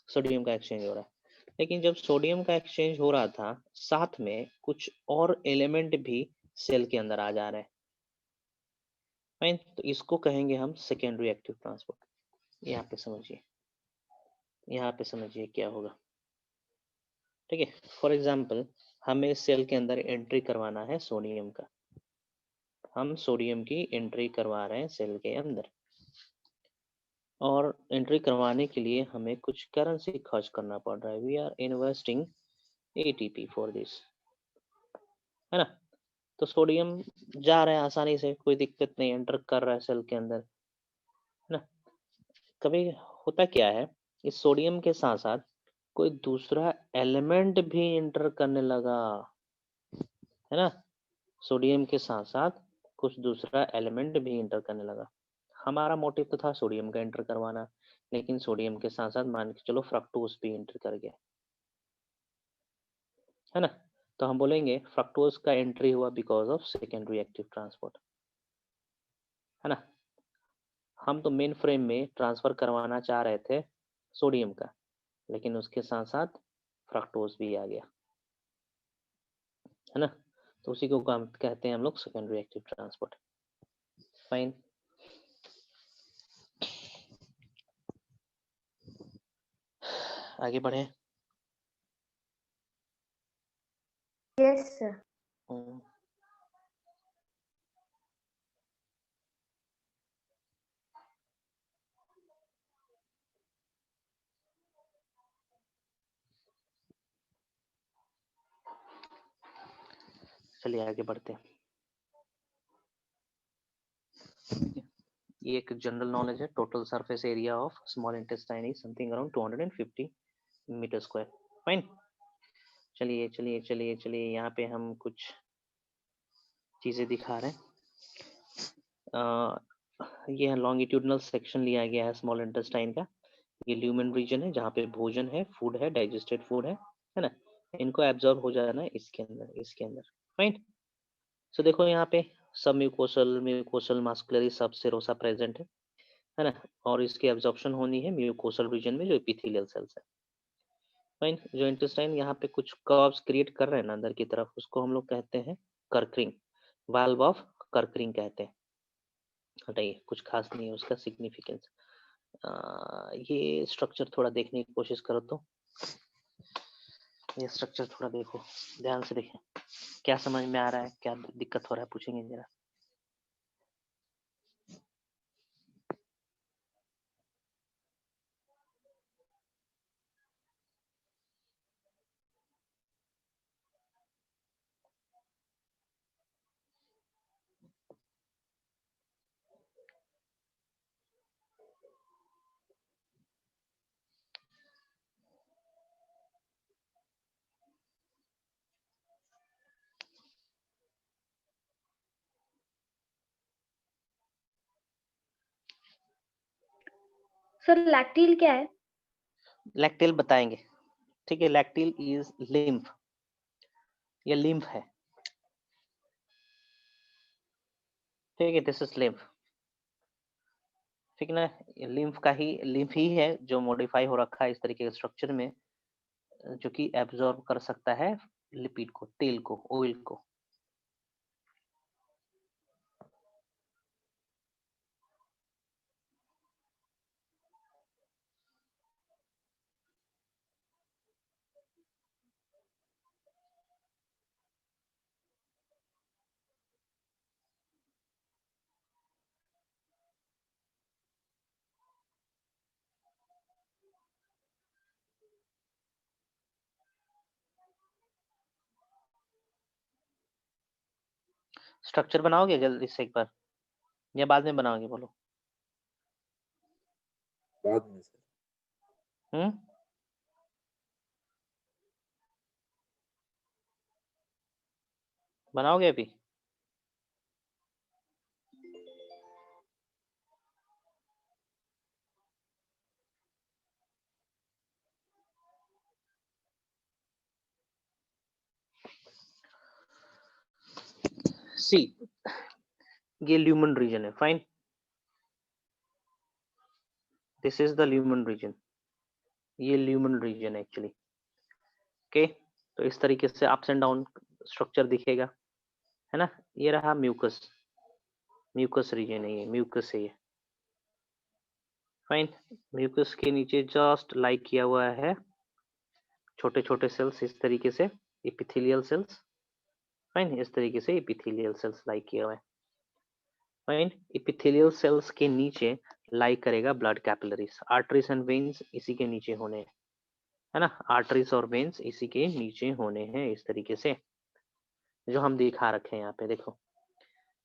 सोडियम का एक्सचेंज हो रहा है। लेकिन जब सोडियम का एक्सचेंज हो रहा था, साथ में कुछ और एलिमेंट भी सेल के अंदर आ जा रहे हैं, फाइन, तो इसको कहेंगे हम सेकेंडरी एक्टिव ट्रांसपोर्ट। यहाँ पे समझिए, यहाँ पे समझिए क्या होगा, ठीक है। फॉर एग्जाम्पल हमें सेल के अंदर एंट्री करवाना है सोडियम का, हम सोडियम की एंट्री करवा रहे हैं सेल के अंदर, और एंट्री करवाने के लिए हमें कुछ करेंसी खर्च करना पड़ रहा है। We are investing ATP for this, है ना। तो सोडियम जा रहा है आसानी से, कोई दिक्कत नहीं, एंटर कर रहा है सेल के अंदर, है ना। कभी होता क्या है, इस सोडियम के साथ साथ कोई दूसरा एलिमेंट भी एंटर करने लगा, है ना, सोडियम के साथ साथ कुछ दूसरा एलिमेंट भी एंटर करने लगा। हमारा मोटिव तो था सोडियम का एंटर करवाना, लेकिन सोडियम के साथ साथ मान के चलो फ्रक्टोज भी एंटर कर गया, है ना। तो हम बोलेंगे फ्रक्टोज का एंट्री हुआ because of secondary active transport, है ना। हम तो मेन फ्रेम में ट्रांसफर करवाना चाह रहे थे सोडियम का, लेकिन उसके साथ साथ फ्रक्टोज भी आ गया, है ना। तो उसी को हम कहते हैं हम लोग सेकेंडरी एक्टिव ट्रांसपोर्ट, फाइन। आगे बढ़े। Yes sir. चलिए आगे बढ़ते हैं। ये एक जनरल नॉलेज है, total surface area of small intestine is something around 250 metre square, fine. चलिए चलिए चलिए चलिए, यहाँ पे हम कुछ चीजें दिखा रहे हैं। ये लॉन्गिट्यूडनल सेक्शन लिया गया है स्मॉल इंटेस्टाइन का। ये ल्यूमेन रीजन है जहाँ पे भोजन है, फूड है, डाइजेस्टेड फूड है ना। इनको एब्जॉर्ब हो जाना है इसके अंदर, फाइन। सो देखो यहाँ पे सब म्यूकोसल मास्कुलरी सब सेरोसा प्रेजेंट है ना, और इसकी एब्जॉर्प्शन होनी है म्यूकोसल रीजन में जो एपिथेलियल सेल्स है, फाइन। जो इंटेस्टाइन यहाँ पे कुछ कर्व्स क्रिएट कर रहे हैं ना अंदर की तरफ, उसको हम लोग कहते हैं कर्करिंग, वाल्व ऑफ कर्करिंग कहते हैं। हटाइए, कुछ खास नहीं है उसका सिग्निफिकेंस। ये स्ट्रक्चर थोड़ा देखने की कोशिश करो तो, ये स्ट्रक्चर थोड़ा देखो, ध्यान से देखें, क्या समझ में आ रहा है, क्या दिक्कत हो रहा है, पूछेंगे जरा। सर लैक्टिल क्या है? लैक्टिल बताएंगे, ठीक है। लैक्टिल इज लिम्फ, ये लिम्फ है, ठीक है, दिस इज लिम्फ, ठीक है ना। लिम्फ ही है जो मॉडिफाई हो रखा है इस तरीके के स्ट्रक्चर में, जो कि एब्जॉर्ब कर सकता है लिपिड को, तेल को, ऑयल को। स्ट्रक्चर बनाओगे जल्दी से एक बार, या बाद में बनाओगे, बोलो। बाद में सर। बनाओगे अभी? सी ये ल्यूमन रीजन है, fine, this is the lumen region, ये ल्यूमन रीजन है एक्चुअली। ओके, तो इस तरीके से अप्स एंड डाउन स्ट्रक्चर दिखेगा, है ना। ये रहा म्यूकस, म्यूकस रीजन है, ये म्यूकस है ये, फाइन। म्यूकस के नीचे जस्ट लाइक किया हुआ है छोटे छोटे सेल्स, इस तरीके से एपिथेलियल सेल्स, फाइन, इस तरीके से एपिथेलियल सेल्स लाइक किया हुआ है, फाइन। एपिथेलियल सेल्स के नीचे लाइक करेगा blood capillaries, arteries and veins इसी के नीचे होने हैं, है ना, आर्टरीज और वेन्स इसी के नीचे होने हैं, इस तरीके से जो हम दिखा रखे हैं यहाँ पे। देखो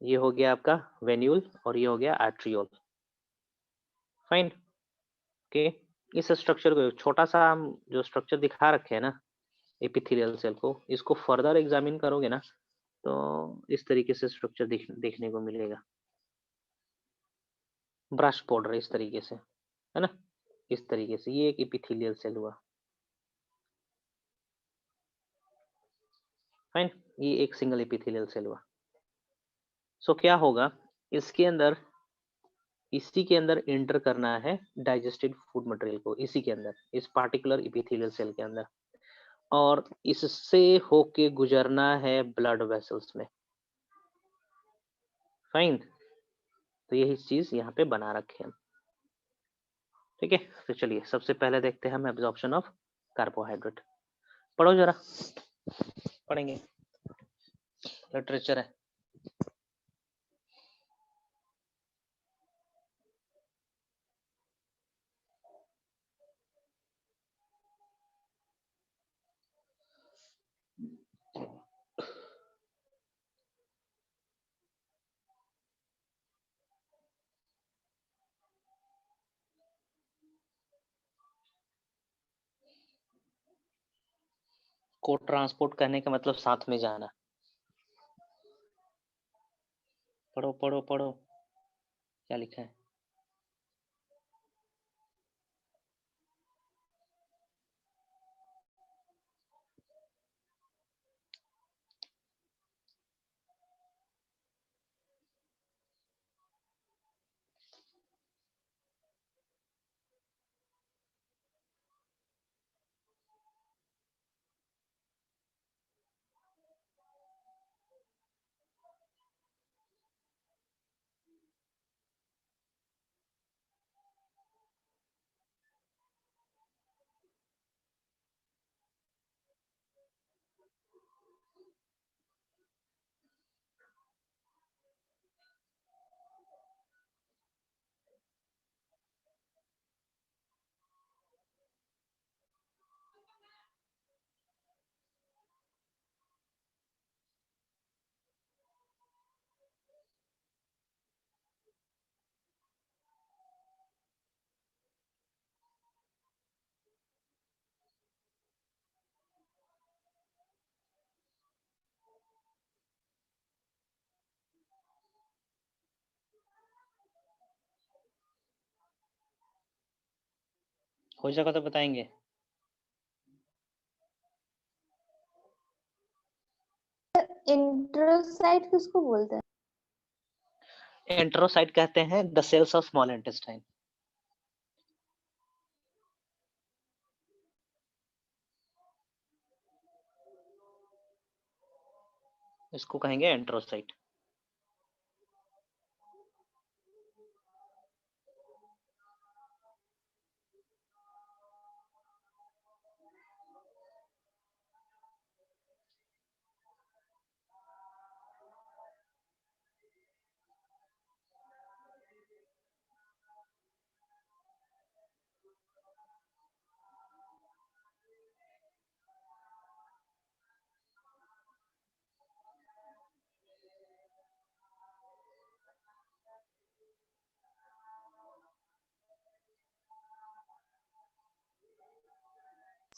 ये हो गया आपका वेन्यूल और ये हो गया आर्ट्रियोल, फाइन। ओके, इस स्ट्रक्चर को छोटा सा हम जो स्ट्रक्चर दिखा रखे हैं ना एपिथेलियल सेल को, इसको फर्दर एग्जामिन करोगे ना तो इस तरीके से स्ट्रक्चर देखने को मिलेगा, ब्रश बॉर्डर इस तरीके से, है ना, इस तरीके से। ये एक एपिथेलियल सेल हुआ, फाइन, ये एक सिंगल एपिथेलियल सेल हुआ। सो क्या होगा इसके अंदर, इसी के अंदर एंटर करना है डाइजेस्टेड फूड मटेरियल को, इसी के अंदर, इस पार्टिकुलर एपिथेलियल सेल के अंदर, और इससे होके गुजरना है ब्लड वेसल्स में, फाइन। तो यही चीज यहाँ पे बना रखे हैं, ठीक है। तो चलिए सबसे पहले देखते हैं हम एब्जॉर्प्शन ऑफ कार्बोहाइड्रेट। पढ़ो जरा, पढ़ेंगे, लिटरेचर है। को ट्रांसपोर्ट करने का मतलब साथ में जाना। पढ़ो पढ़ो पढ़ो, क्या लिखा है। हो जाएगा तो बताएंगे। इंट्रोसाइट किसको बोलते हैं? एंट्रोसाइट कहते हैं the cells of small intestine. इसको कहेंगे एंट्रोसाइट।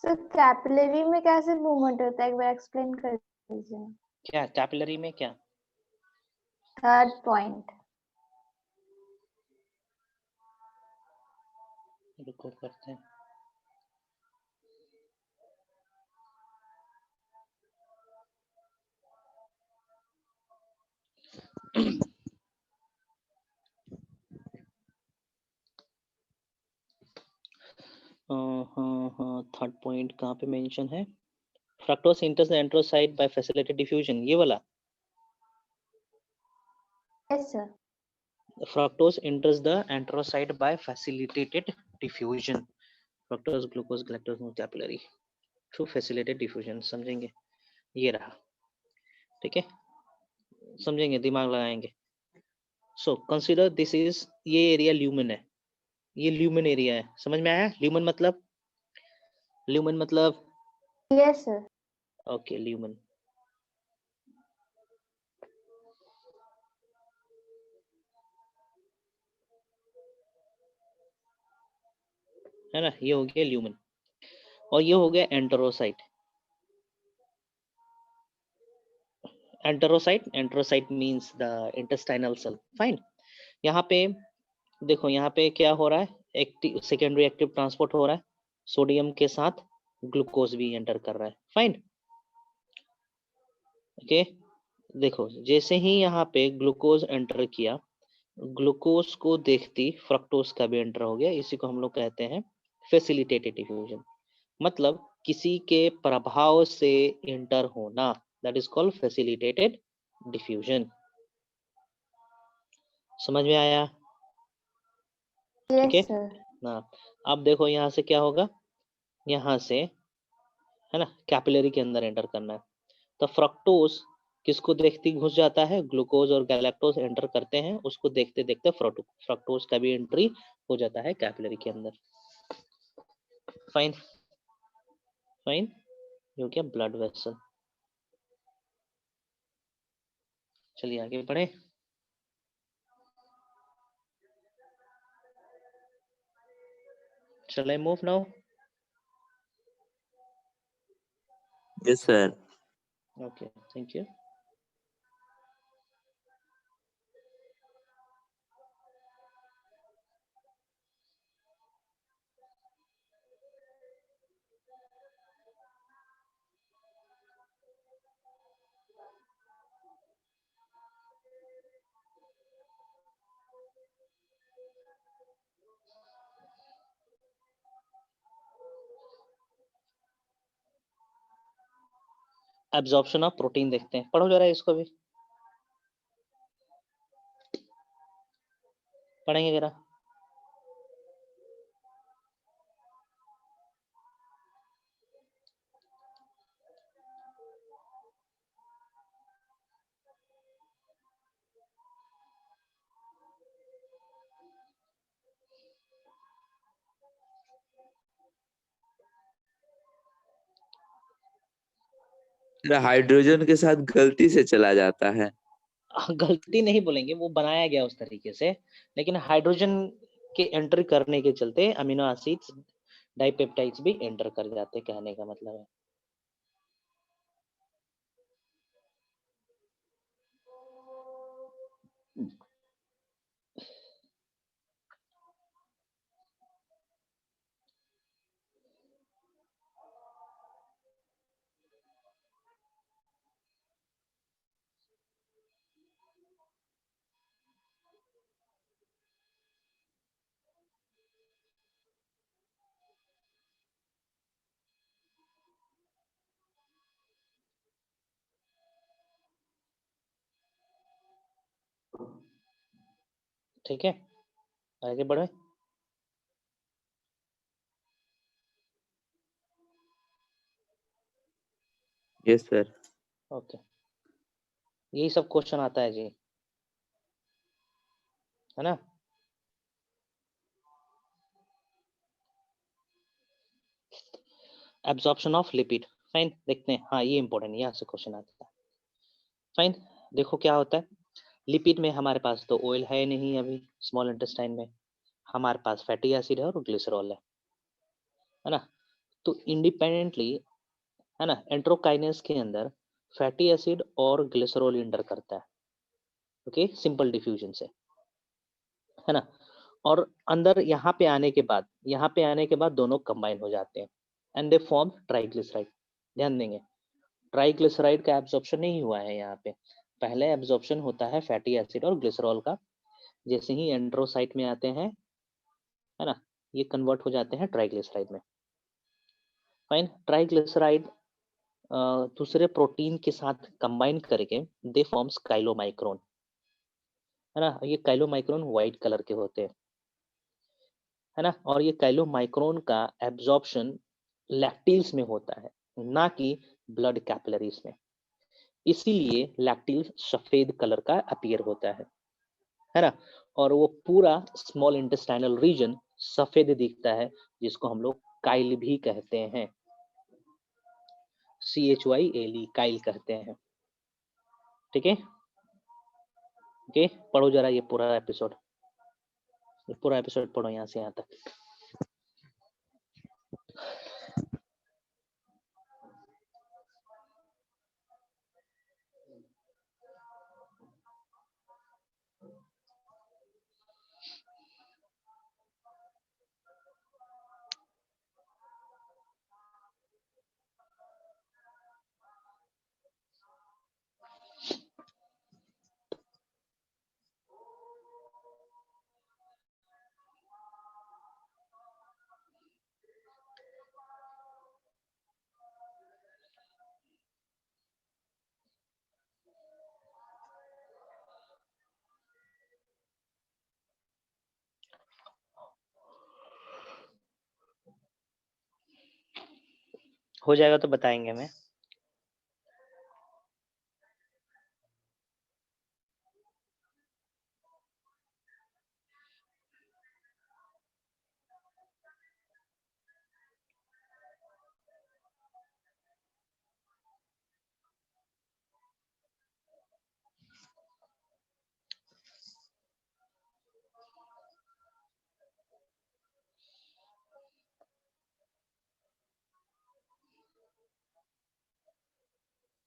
सर कैपिलरी में कैसे मूवमेंट होता है, एक बार एक्सप्लेन कर दीजिए। क्या कैपिलरी में क्या? Third point. रुको करते हैं। थर्ड पॉइंट कहाँ पे मेंशन है? Fructose enters the enterocyte by facilitated diffusion, ये वाला। Yes sir. Fructose enters the enterocyte by facilitated diffusion. Fructose, glucose, galactose move capillary through facilitated diffusion। समझेंगे? ये रहा, ठीक है, समझेंगे, दिमाग लगाएंगे। सो कंसिडर दिस इज, ये एरिया ल्यूमेन है, ये ल्यूमेन एरिया है, समझ में आया? ल्यूमेन मतलब, ल्यूमेन मतलब, यस सर। Okay, lumen. है ना, ये हो गया ल्यूमेन, और ये हो गया enterocyte. Enterocyte, enterocyte means the intestinal cell. Fine. यहाँ पे देखो, यहाँ पे क्या हो रहा है, एक्टिव सेकेंडरी एक्टिव ट्रांसपोर्ट हो रहा है, सोडियम के साथ ग्लूकोज भी एंटर कर रहा है। Fine, okay. देखो, जैसे ही यहाँ पे ग्लूकोज एंटर किया, ग्लूकोज को देखती फ्रक्टोज का भी एंटर हो गया। इसी को हम लोग कहते हैं फैसिलिटेटेड डिफ्यूजन, मतलब किसी के प्रभाव से एंटर होना, that is called facilitated diffusion. समझ में आया? ठीक है यस सर। ना। अब देखो यहाँ से क्या होगा, यहाँ से, है ना, कैपिलरी के अंदर एंटर करना है, तो फ्रक्टोज किसको देखती घुस जाता है, ग्लूकोज और गैलेक्टोज एंटर करते हैं, उसको देखते देखते फ्रक्टोज का भी एंट्री हो जाता है कैपिलरी के अंदर। फाइन, फाइन, ये हो गया ब्लड वेसल। चलिए आगे बढ़े। Shall I move now? Yes, sir. Okay, thank you. Absorption of protein देखते हैं, पढ़ो जरा इसको भी, पढ़ेंगे जरा। हाइड्रोजन के साथ गलती से चला जाता है। गलती नहीं बोलेंगे, वो बनाया गया उस तरीके से, लेकिन हाइड्रोजन के एंटर करने के चलते अमीनो एसिड्स, डाइपेप्टाइड्स भी एंटर कर जाते, कहने का मतलब है। ठीक है, आगे बढ़े। Yes sir. ओके, यही सब क्वेश्चन आता है जी, है ना। एब्जॉर्प्शन ऑफ लिपिड, फाइन, देखते हैं। हाँ, ये इंपॉर्टेंट, यहाँ से क्वेश्चन आता है। फाइन, देखो क्या होता है, लिपिड में हमारे पास तो ऑयल है नहीं अभी, स्मॉल इंटेस्टाइन में हमारे पास फैटी एसिड है और ग्लिसरॉल है ना। तो इंडिपेंडेंटली, है ना, एंट्रोकाइनेस के अंदर फैटी एसिड और ग्लिसरॉल एंटर करता है, ओके, सिंपल डिफ्यूजन से, है ना। और अंदर यहाँ पे आने के बाद, यहाँ पे आने के बाद दोनों कंबाइन हो जाते हैं एंड दे फॉर्म ट्राइग्लिसराइड। ध्यान देंगे, ट्राइग्लिसराइड का एब्जॉर्प्शन नहीं हुआ है यहाँ पे, पहले एब्जॉर्प्शन होता है फैटी एसिड और ग्लिसरॉल का, जैसे ही एंट्रोसाइट में आते हैं, है ना, ये कन्वर्ट हो जाते हैं ट्राइग्लिसराइड में। फाइन। ट्राइग्लिसराइड दूसरे प्रोटीन के साथ कंबाइन करके दे फॉर्म्स काइलोमाइक्रोन, है ना। ये काइलोमाइक्रोन व्हाइट कलर के होते हैं, है ना। और ये काइलोमाइक्रोन का एब्जॉर्प्शन लैक्टिल्स में होता है, ना कि ब्लड कैपिलरीज में। इसीलिए लैक्टिल सफेद कलर का अपीयर होता है ना। और वो पूरा स्मॉल इंटेस्टाइनल रीजन सफेद दिखता है, जिसको हम लोग काइल भी कहते हैं, CHYLE, काइल कहते हैं। ठीक है, ओके। पढ़ो जरा ये पूरा एपिसोड, पढ़ो यहाँ से यहाँ तक। हो जाएगा तो बताएंगे हमें।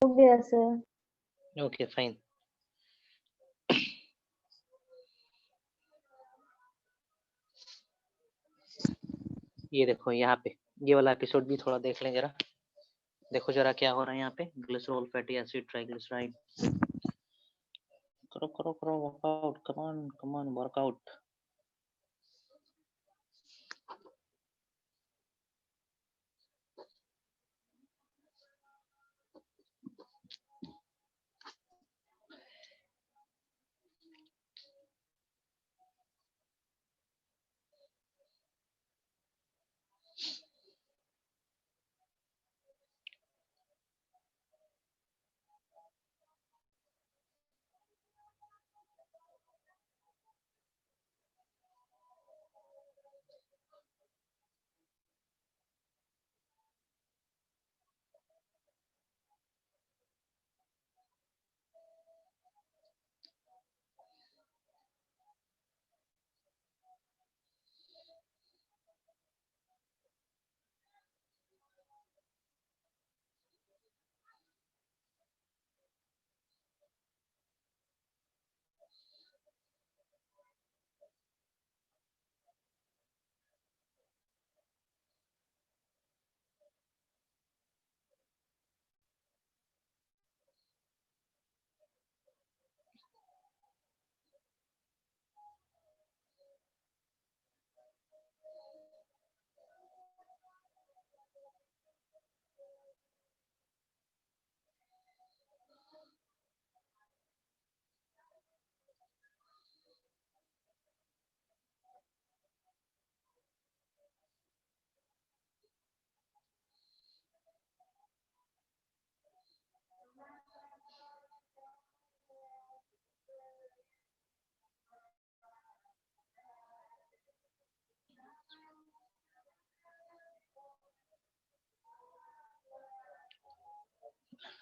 हो गया सर। Okay fine. ये देखो यहाँ पे ये वाला एपिसोड भी थोड़ा देख लें जरा। देखो जरा क्या हो रहा है यहाँ पे। Glycerol, fatty acid, triglyceride. करो करो करो वर्कआउट, कमान कमान वर्कआउट।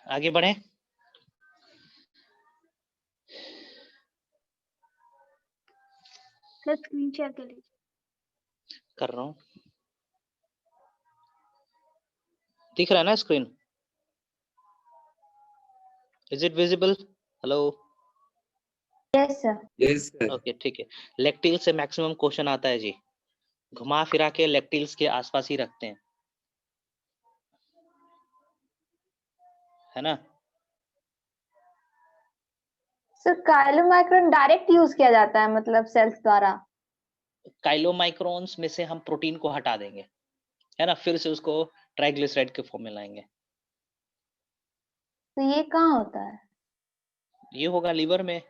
आगे बढ़े। सर स्क्रीन शेयर कर लीजिए। कर रहा हूँ। दिख रहा है ना screen? Is it visible? Hello. Yes sir. Yes sir. Okay ठीक है। लेक्टिल से मैक्सिमम क्वेश्चन आता है जी। घुमा फिरा के लेक्टिल्स के आसपास ही रखते हैं, है ना। सर काइलोमाइक्रोन डायरेक्ट यूज किया जाता है, मतलब सेल्स द्वारा? काइलोमाइक्रोन्स में से हम प्रोटीन को हटा देंगे, है ना, फिर से उसको ट्राइग्लिसराइड के फॉर्म में लाएंगे। तो ये कहाँ होता है? ये होगा लीवर में।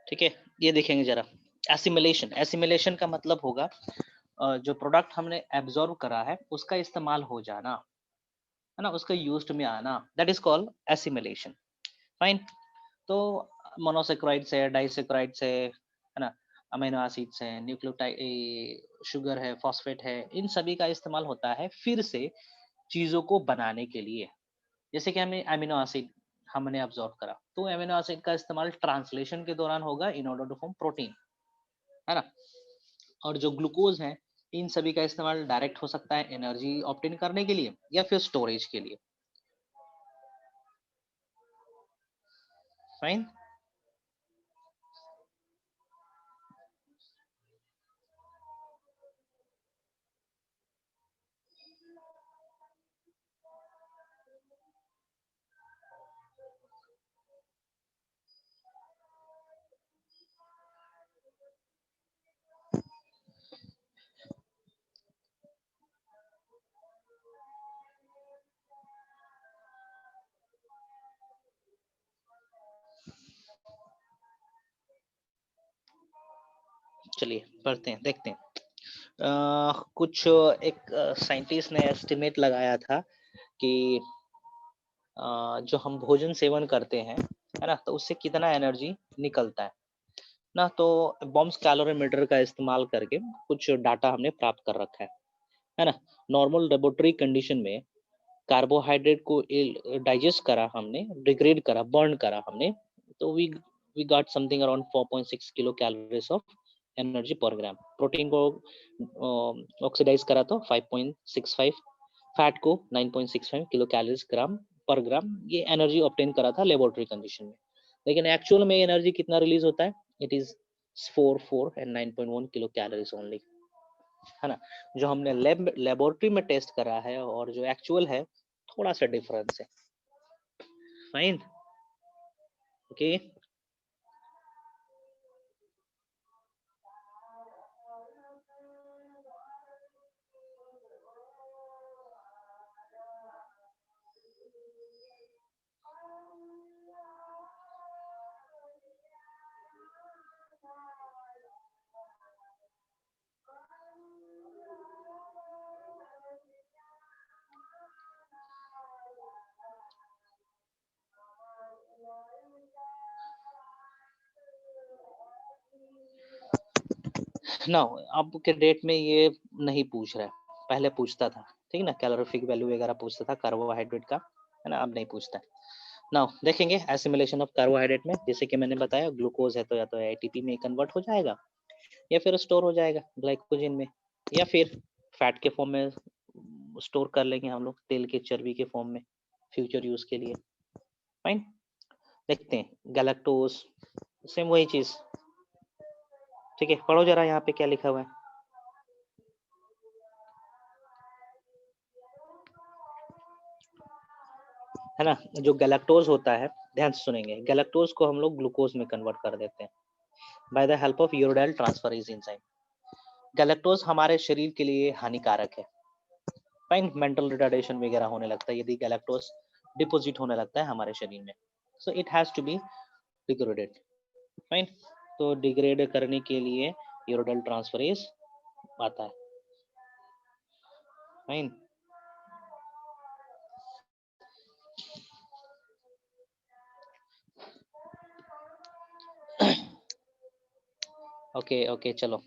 ठीक है, ये देखेंगे जरा एसिमिलेशन। एसिमिलेशन का मतलब होगा जो प्रोडक्ट हमने एब्जॉर्ब करा है उसका इस्तेमाल हो जाना, है ना, उसका यूज्ड में आना, that is called assimilation. Fine. तो मोनोसेक्राइड्स है, डाइसेक्राइड्स है ना, अमीनो एसिड्स है, न्यूक्लियोटाइड, शुगर है, फॉस्फेट है, इन सभी का इस्तेमाल होता है फिर से चीजों को बनाने के लिए। जैसे कि हमें अमीनो एसिड हमने अब्जॉर्ब करा, तो अमीनो एसिड का इस्तेमाल ट्रांसलेशन के दौरान होगा in order to form protein, है ना। और जो ग्लूकोज है, इन सभी का इस्तेमाल डायरेक्ट हो सकता है एनर्जी ऑब्टेन करने के लिए या फिर स्टोरेज के लिए। फाइन। चलिए पढ़ते हैं, देखते हैं। कुछ एक साइंटिस्ट ने एस्टिमेट लगाया था कि जो हम भोजन सेवन करते हैं, है ना, तो उससे कितना एनर्जी निकलता है ना। तो बॉम्ब्स कैलोरीमीटर का इस्तेमाल करके कुछ डाटा हमने प्राप्त कर रखा है ना। नॉर्मल लेबोरेटरी कंडीशन में कार्बोहाइड्रेट को डाइजेस्ट करा हमने, डिग्रेड करा, बर्न करा हमने, तो we got something around 4.6 kilo calories of energy per gram. Protein को ऑक्सीडाइज करा तो 5.65, फैट को 9.65 किलो कैलोरीज ग्राम पर ग्राम, ये एनर्जी ऑब्टेन करा था लेबोरेटरी कंडीशन में। लेकिन एक्चुअल में एनर्जी कितना रिलीज होता है? It is 4 and 9.1 kilo calories only, है ना। जो हमने लेबोरेटरी में टेस्ट करा है और जो एक्चुअल है, थोड़ा सा डिफरेंस है। Fine, okay. ना अब के डेट में ये नहीं पूछ रहा है, पहले पूछता था, ठीक है ना, कैलोरीफिक वैल्यू वगैरह पूछता था कार्बोहाइड्रेट का, है ना, अब नहीं पूछता है। नाउ देखेंगे एसिमिलेशन ऑफ कार्बोहाइड्रेट में। जैसे कि मैंने बताया, ग्लूकोज है तो या तो एटीपी में कन्वर्ट हो जाएगा या फिर स्टोर हो जाएगा ग्लाइकोजन में, या फिर फैट के फॉर्म में स्टोर कर लेंगे हम लोग, तेल के चर्बी के फॉर्म में फ्यूचर यूज के लिए। फाइन। देखते हैं गैलेक्टोज, सेम वही चीज। ठीक है, पढ़ो जरा यहाँ पे क्या लिखा हुआ है। है ना, जो गैलेक्टोज होता है, ध्यान से सुनेंगे, गैलेक्टोज को हम लोग ग्लूकोज में कन्वर्ट कर देते हैं by the help of uridyl transferase enzyme. Galactose हमारे शरीर के लिए हानिकारक है। फाइन। मेंटल रिटार्डेशन वगैरह होने लगता है यदि गैलेक्टोज डिपोजिट होने लगता है हमारे शरीर में, so it has to be degraded. Fine. तो डिग्रेड करने के लिए यूरोडाइल ट्रांसफरेज आता है। फाइन। ओके ओके, चलो।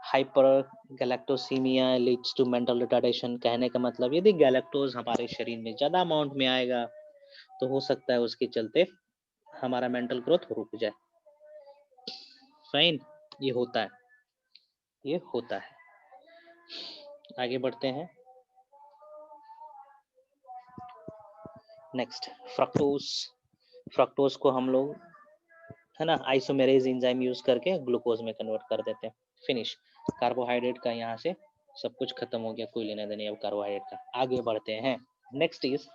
Hyper galactosemia leads to mental retardation, कहने का मतलब यदि गैलेक्टोज हमारे शरीर में ज्यादा अमाउंट में आएगा तो हो सकता है उसके चलते हमारा मेंटल ग्रोथ रुक जाए। फाइन, ये होता है, ये होता है। आगे बढ़ते हैं। Next fructose. फ्रक्टोज को हम लोग है ना आइसोमेरेज एंजाइम यूज करके ग्लूकोज में कन्वर्ट कर देते हैं। फिनिश। कार्बोहाइड्रेट का यहाँ से सब कुछ खत्म हो गया, कोई लेना देना अब कार्बोहाइड्रेट का। आगे बढ़ते हैं। Next is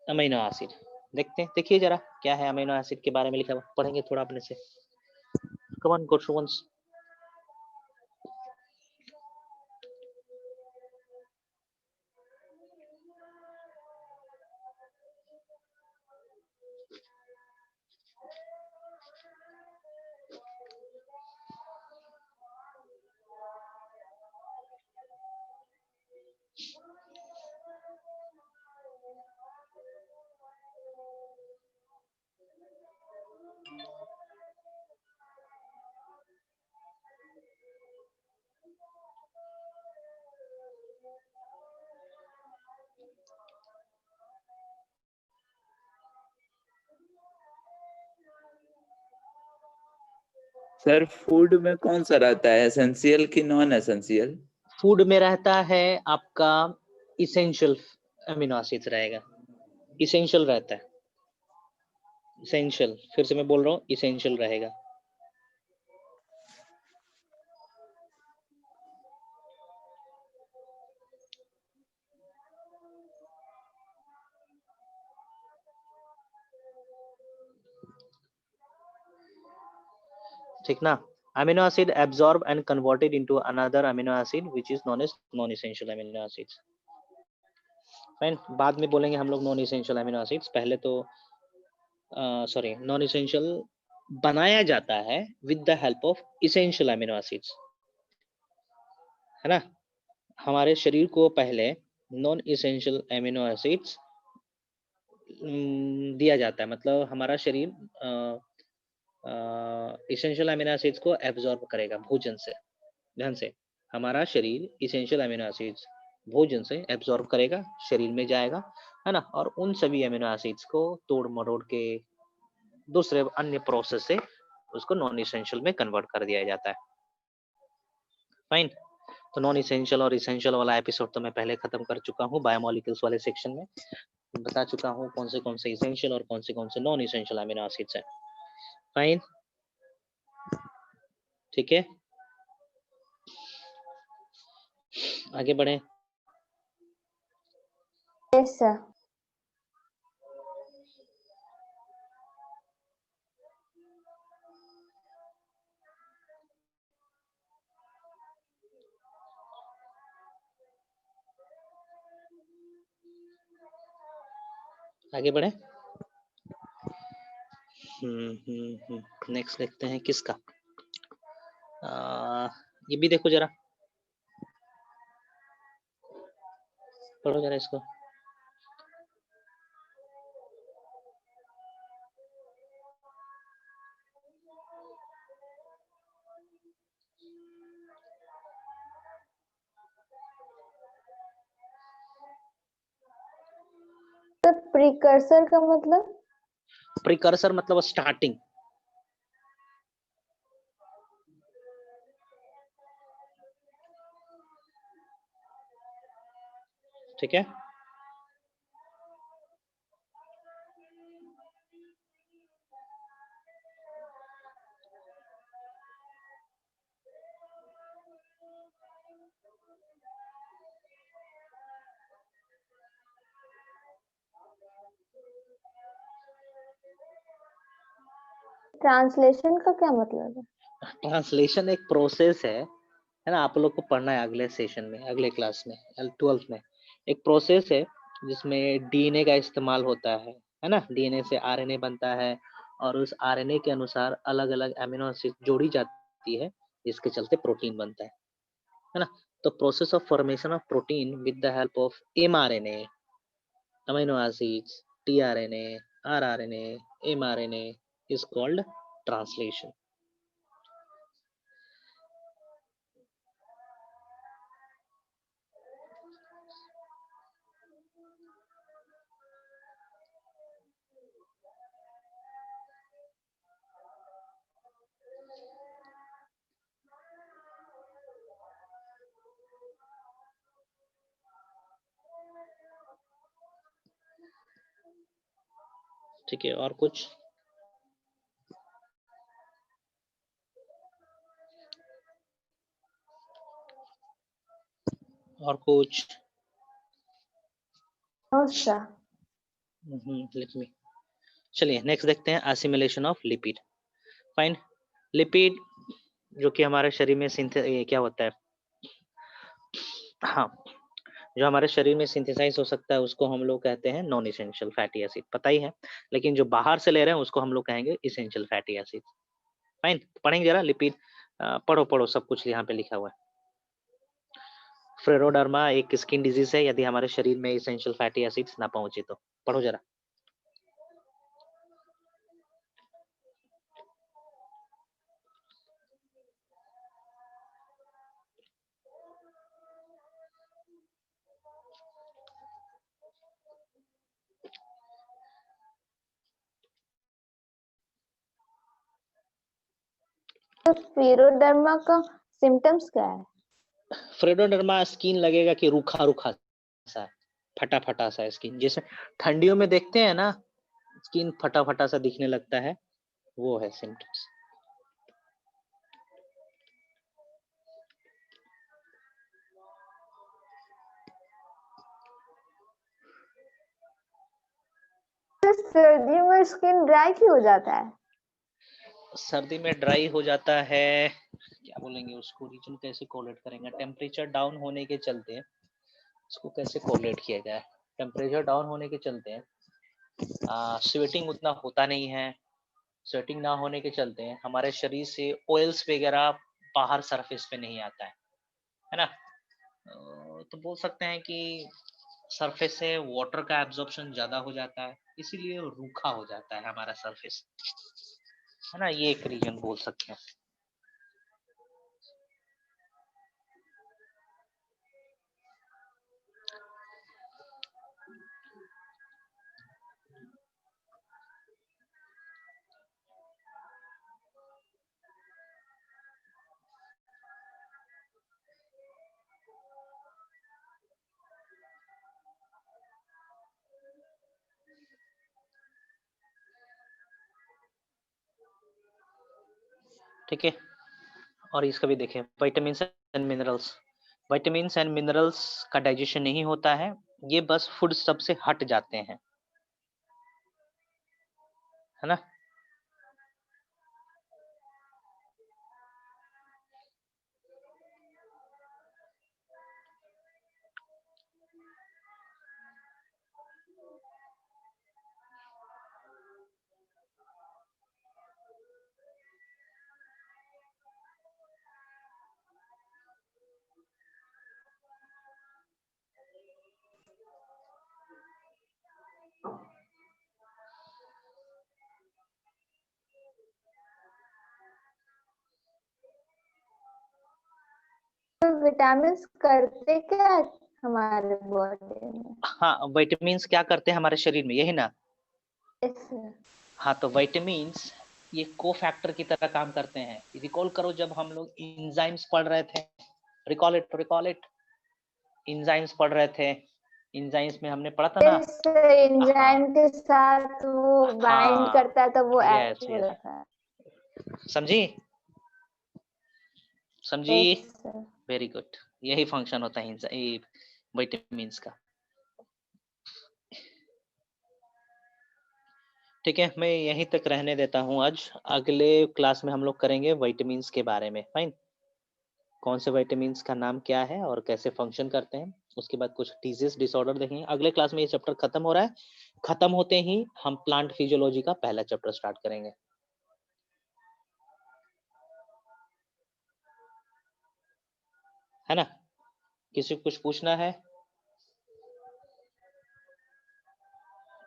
amino acid. देखते हैं, देखिए जरा क्या है अमीनो एसिड के बारे में लिखा हुआ, पढ़ेंगे थोड़ा अपने से। Come on questions. Sir food में कौन सा रहता है, एसेंशियल कि नॉन एसेंशियल? फूड में रहता है आपका इसेंशियल अमीनो एसिड्स रहेगा, इसेंशियल रहता है, इसेंशियल। फिर से मैं बोल रहा हूँ इसेंशियल रहेगा। ठीक ना। amino acid absorbed and converted into another amino acid which is known as non essential amino acids। Fine. बाद में बोलेंगे हम लोग नॉन इसेंशियल अमीनो एसिड्स, पहले तो सॉरी नॉन इसेंशियल बनाया जाता है with the help of essential amino acids, है ना। हमारे शरीर को पहले नॉन इसेंशियल अमीनो एसिड्स दिया जाता है, मतलब हमारा शरीर इसेंशियल अमीनो एसिड्स को एब्जॉर्ब करेगा भोजन से। ध्यान से, हमारा शरीर इसेंशियल अमीनो एसिड्स भोजन से एब्जॉर्ब करेगा, शरीर में जाएगा, है ना, और उन सभी अमीनो एसिड्स को तोड़ मरोड़ के दूसरे अन्य प्रोसेस से उसको नॉन इसेंशियल में कन्वर्ट कर दिया जाता है। फाइन। तो नॉन इसेंशियल और इसेंशियल वाला एपिसोड तो मैं पहले खत्म कर चुका हूँ, बायोमोलिक्यूल्स वाले सेक्शन में बता चुका हूँ कौन से इसेंशियल और कौन से नॉन इसेंशियल अमीनो एसिड्स हैं। फाइन, ठीक है, आगे बढ़े। Yes sir. आगे बढ़े। नेक्स्ट देखते हैं किसका। ये भी देखो जरा, पढ़ो जरा इसको। तो प्रिकर्सर का मतलब? प्रिकर्सर मतलब स्टार्टिंग। ठीक है, ट्रांसलेशन का क्या मतलब है? ट्रांसलेशन एक प्रोसेस है ना, आप लोग को पढ़ना है अगले सेशन में, अगले क्लास में 12th में। एक प्रोसेस है जिसमें डीएनए का इस्तेमाल होता है ना, डीएनए से आरएनए बनता है और उस आरएनए के अनुसार अलग अलग अमीनो एसिड जोड़ी जाती है, जिसके चलते प्रोटीन बनता है ना। तो process of formation of protein with the help of mRNA, amino acids, tRNA, rRNA, mRNA is called translation. ठीक है, और कुछ? और कुछ? No sir. लेट मी, चलिए नेक्स्ट देखते हैं, assimilation of lipid. Fine, lipid जो कि हमारे शरीर में क्या होता है, हाँ, जो हमारे शरीर में सिंथेसाइज हो सकता है उसको हम लोग कहते हैं नॉन इसेंशियल फैटी एसिड, पता ही है, लेकिन जो बाहर से ले रहे हैं उसको हम लोग कहेंगे इसेंशियल फैटी एसिड। फाइन, पढ़ेंगे जरा लिपिड, पढ़ो सब कुछ यहाँ पे लिखा हुआ है। फ्लेरोडर्मा एक स्किन डिजीज है यदि हमारे शरीर में इसेंशियल फैटी एसिड्स ना पहुंचे तो, पढ़ो जरा। तो स्क्लेरोडर्मा का सिम्टम्स क्या है? फ्लेरोडर्मा स्किन लगेगा कि रूखा रूखा सा है, फटा फटा सा स्किन, जैसे ठंडियों में देखते हैं ना स्किन फटा फटा सा दिखने लगता है, वो है सिम्टम्स। सर्दी में स्किन ड्राई क्यों हो जाता है? सर्दी में ड्राई हो जाता है, क्या बोलेंगे उसको, रीजन कैसे कोलेट करेंगे, टेम्परेचर डाउन होने के चलते इसको कैसे कोलेट किया जाए, टेम्परेचर डाउन होने के चलते स्वेटिंग उतना होता नहीं है, स्वेटिंग ना होने के चलते हमारे शरीर से ऑयल्स वगैरह बाहर सरफेस पे नहीं आता है ना, तो बोल सकते हैं कि सरफेस से वाटर का एब्जॉर्प्शन ज्यादा हो जाता है, इसीलिए रूखा हो जाता है हमारा सरफेस, है ना, ये एक रीजन बोल सकते हैं। ठीक है, और इसका भी देखें, vitamin and minerals, vitamins and minerals का डाइजेशन नहीं होता है, ये बस फूड स्टफ से हट जाते हैं, है ना। तो विटामिन करते क्या है हमारे बॉडी में? हाँ, विटामिन्स क्या करते हैं हमारे शरीर में, यही ना। Yes, sir. हाँ, तो विटामिन्स ये को फैक्टर की तरह काम करते हैं, रिकॉल करो जब हम लोग एंजाइम्स पढ़ रहे थे, रिकॉल इट, एंजाइम्स पढ़ रहे थे, एंजाइम्स में हमने पढ़ा था ना। Yes, sir, एंजाइम के साथ वो बाइंड हाँ, करता है तो वो यस एक्टिव हो यस, जाता है। समझी Yes, sir. वेरी गुड, यही फंक्शन होता है विटामिन्स का। ठीक है, मैं यहीं तक रहने देता हूँ आज, अगले क्लास में हम लोग करेंगे विटामिन्स के बारे में। फाइन, कौन से विटामिन्स का नाम क्या है और कैसे फंक्शन करते हैं, उसके बाद कुछ डिजीज डिसऑर्डर देखेंगे। अगले क्लास में ये चैप्टर खत्म हो रहा है, खत्म होते ही हम प्लांट फिजियोलॉजी का पहला चैप्टर स्टार्ट करेंगे। है ना, किसी को कुछ पूछना है?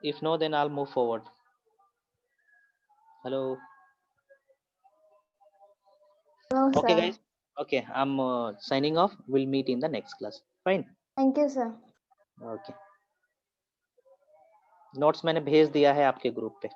If no, then I'll move forward. Hello. No, Okay, sir. guys. Okay, I'm signing off. We'll meet in the next class. Fine. Thank you, sir. Okay. Notes मैंने भेज दिया है आपके ग्रुप पे।